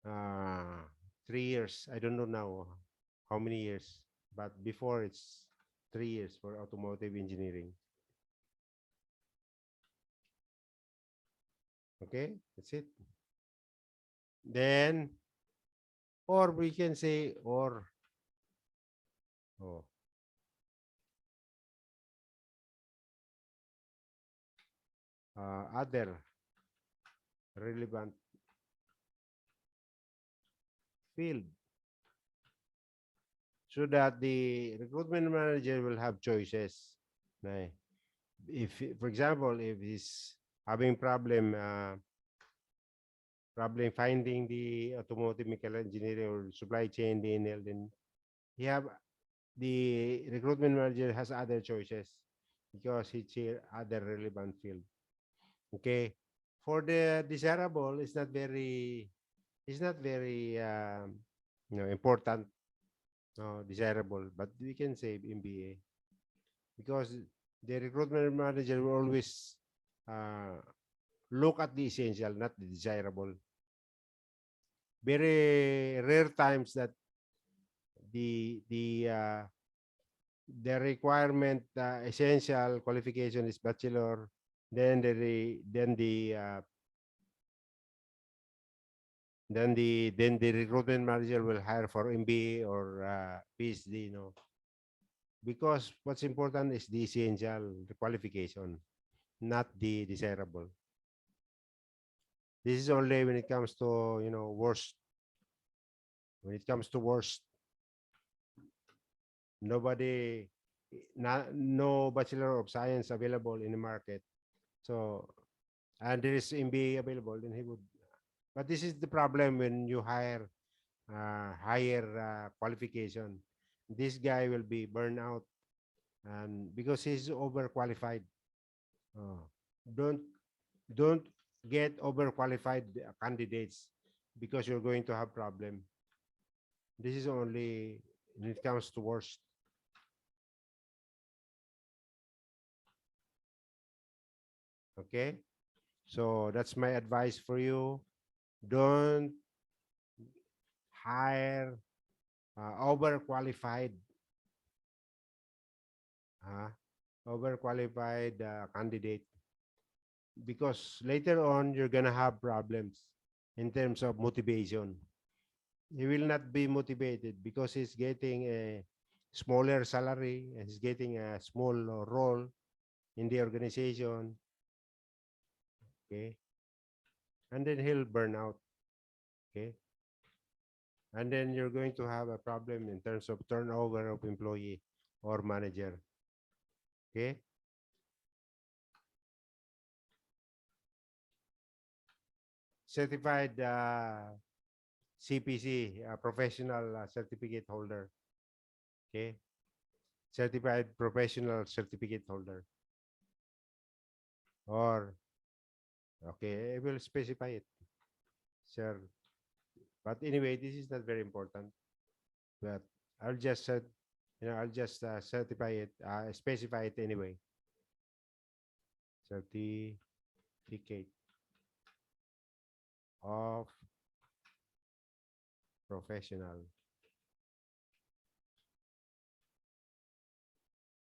3 years. I don't know now how many years, but before it's 3 years for automotive engineering. Okay, that's it. Then, or we can say, oh, other relevant field, so that the recruitment manager will have choices. Right? If, for example, if he's having problem finding the automotive mechanical engineering or supply chain DNL, then he have the recruitment manager has other choices because he chair other relevant field. Okay, for the desirable, it's not very important, desirable, but we can say MBA because the recruitment manager will always uh, look at the essential, not the desirable. Very rare times that the the uh, the requirement essential qualification is bachelor, then the recruitment manager will hire for MBA or PhD, because what's important is the essential, the qualification, not the desirable. This is only when it comes to worst. When it comes to worst, nobody, no bachelor of science available in the market. So, and there is MBA available, then he would. But this is the problem when you hire higher qualification. This guy will be burned out, and because he's overqualified. Oh, don't don't get overqualified candidates because you're going to have problem. This is only when it comes to worst. Okay, so that's my advice for you. Don't hire overqualified uh, overqualified candidate because later on you're gonna have problems in terms of motivation. He will not be motivated because he's getting a smaller salary and he's getting a small role in the organization. Okay, and then he'll burn out. Okay, and then you're going to have a problem in terms of turnover of employee or manager. Okay, certified CPC, professional certificate holder. Okay, certified professional certificate holder. Or, okay, I will specify it, sir. But anyway, this is not very important. But I'll just I'll just certify it, specify it anyway. Certificate of professional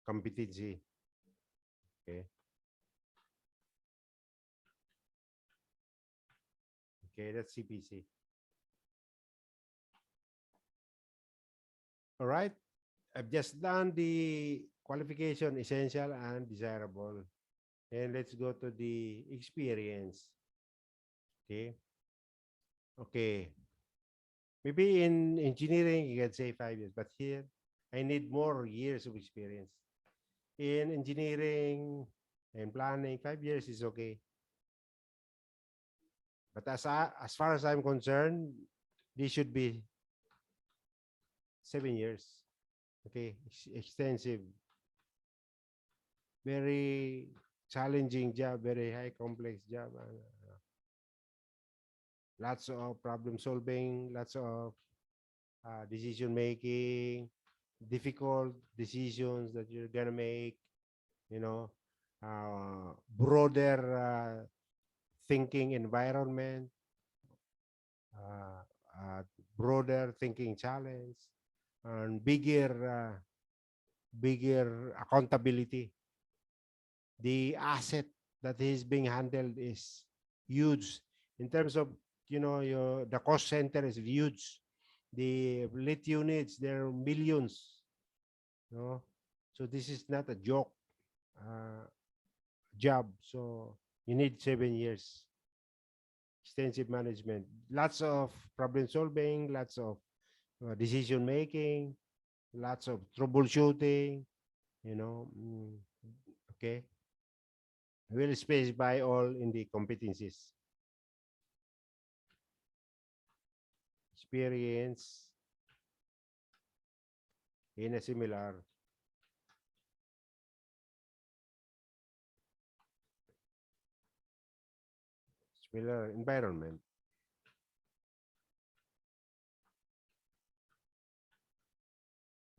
competency. Okay. Okay, that's CPC. All right. I've just done the qualification, essential and desirable. And let's go to the experience. Okay. Okay. Maybe in engineering, you can say 5 years, but here I need more years of experience. In engineering and planning, 5 years is okay. But as far as I'm concerned, this should be 7 years. Okay, extensive, very challenging job, very high complex job. Lots of problem solving, lots of decision making, difficult decisions that you're gonna make. You know, broader thinking environment, uh, uh, broader thinking challenge, and bigger accountability. The asset that is being handled is huge in terms of the cost center is huge. The lit units, there are millions. No, so this is not a joke uh, job. So you need 7 years. Extensive management, lots of problem solving, lots of decision making, lots of troubleshooting, you know. Okay. We'll specify all in the competencies. Experience in a similar environment.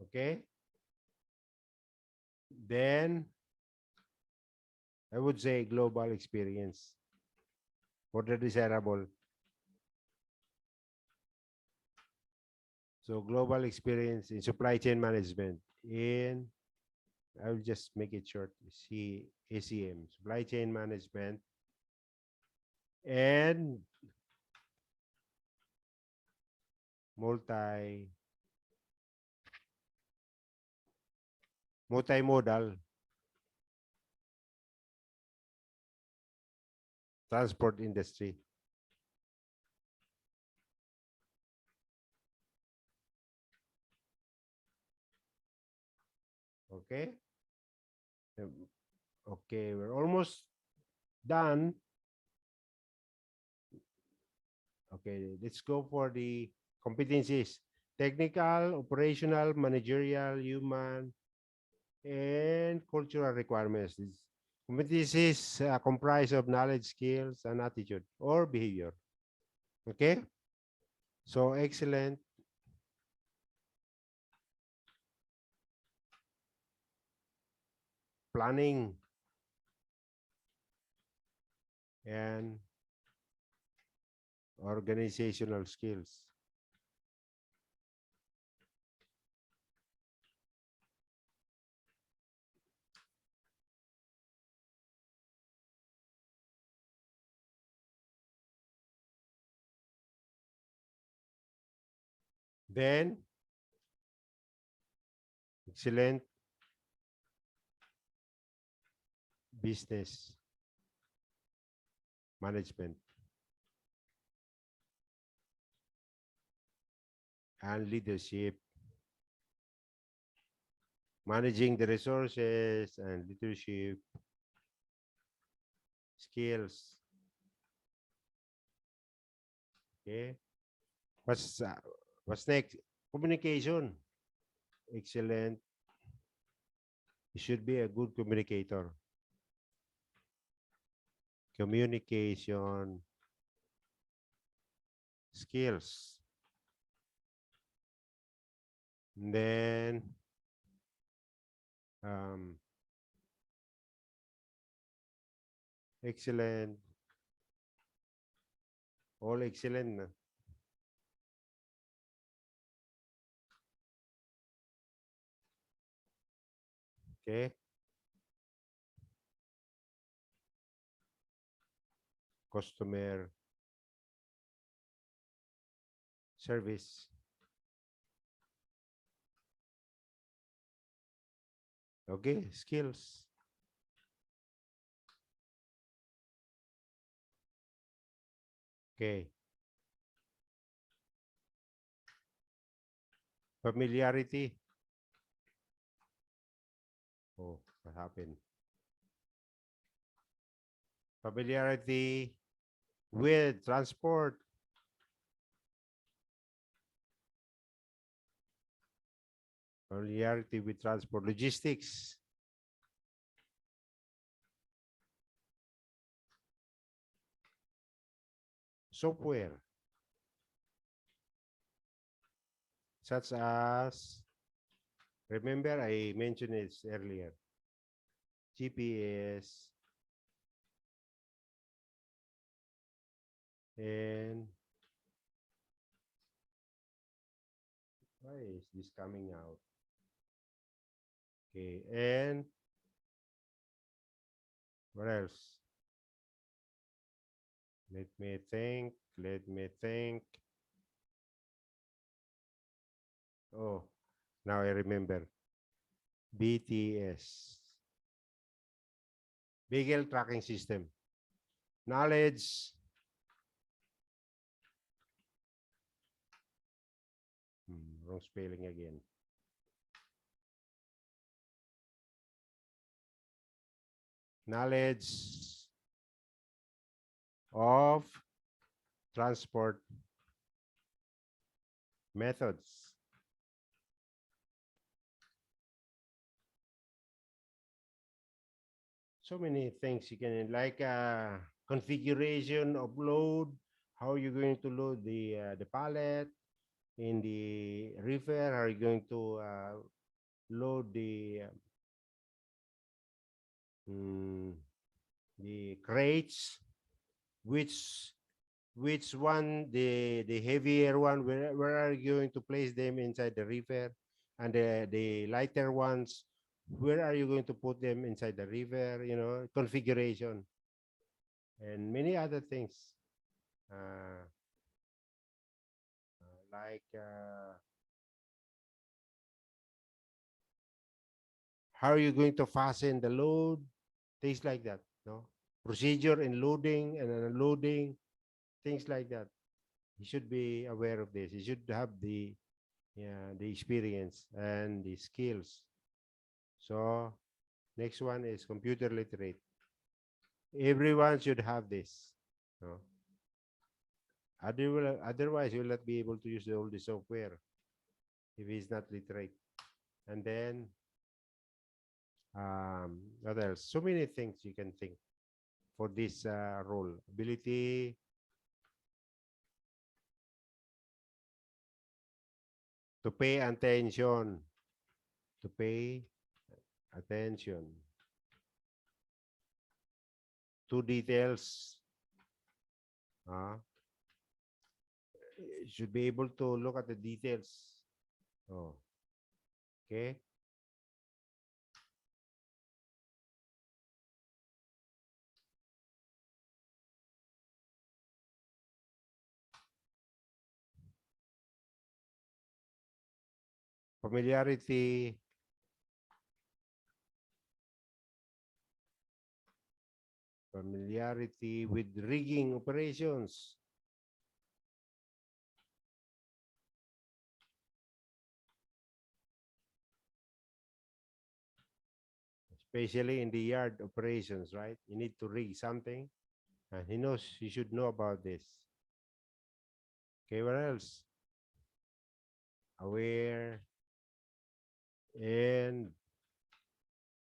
Okay. Then I would say global experience for the desirable. So global experience in supply chain management in, I will just make it short, ACM, supply chain management, and multimodal transport industry. Okay. Okay, we're almost done. Okay, let's go for the competencies. Technical, operational, managerial, human, and cultural requirements. These competencies comprise of knowledge, skills, and attitude or behavior. Okay? So excellent. Planning and organizational skills. Then, excellent business management and leadership, managing the resources and leadership skills. Okay. What's next? Communication. Excellent. You should be a good communicator. Communication skills. And then um, excellent. All excellent. Na. Okay. Customer service. Okay. Skills. Okay. Familiarity. Oh, what happened? Familiarity with transport. Familiarity with transport. Logistics. Software. Such as, remember I mentioned it earlier. GPS and why is this coming out? Okay, and what else? Let me think. Let me think. Oh, now I remember. BTS. Vehicle Tracking System. Knowledge. Wrong spelling again. Knowledge of transport methods. So many things you can like configuration of load, how you're going to load the pallet in the reefer, how are you going to load mm, the crates, which one the heavier one, where are you going to place them inside the reefer, and the lighter ones, where are you going to put them inside the river, configuration and many other things, uh, like how are you going to fasten the load, things like that, no? Procedure in loading and unloading, things like that. You should be aware of this. You should have the experience and the skills. So next one is computer literate. Everyone should have this. No? Otherwise, you will not be able to use all the software if he's not literate. And then, what else? So many things you can think for this role. Ability to pay attention. To pay attention to details. Uh, should be able to look at the details. Oh, okay. familiarity with rigging operations. Especially in the yard operations, right? You need to rig something, and he should know about this. Okay, what else? Aware and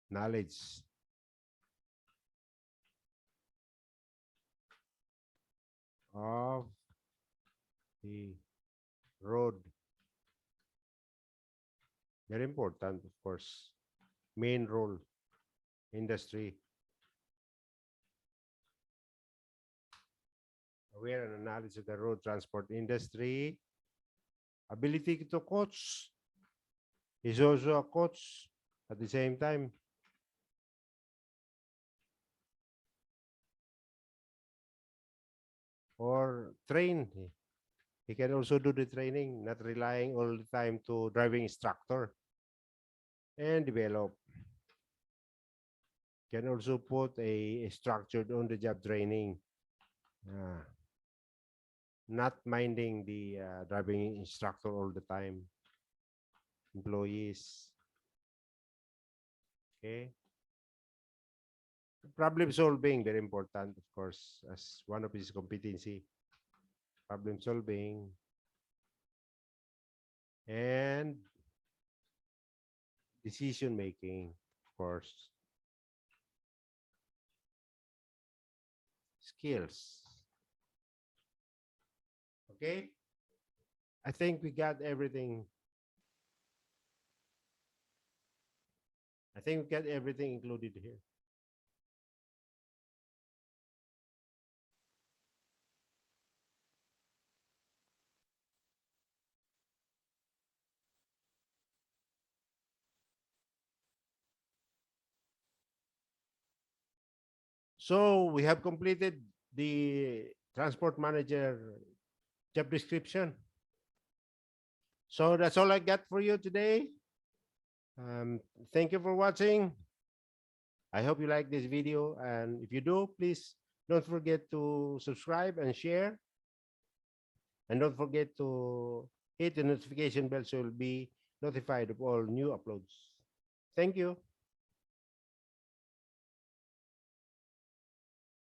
knowledge. Of the road. Very important, of course. Main role, industry. Aware and knowledge of the road transport industry. Ability to coach. Is also a coach at the same time. Or train. He can also do the training, not relying all the time to driving instructor. And develop. Can also put a structured on-the-job training. Not minding the driving instructor all the time. Employees. Okay. Problem solving, very important, of course, as one of his competency. Problem solving. And decision making, of course. Skills. Okay. I think we got everything. I think we got everything included here. So we have completed the transport manager job description. So that's all I got for you today. Thank you for watching. I hope you like this video, and if you do, please don't forget to subscribe and share. And don't forget to hit the notification bell so you'll be notified of all new uploads. Thank you.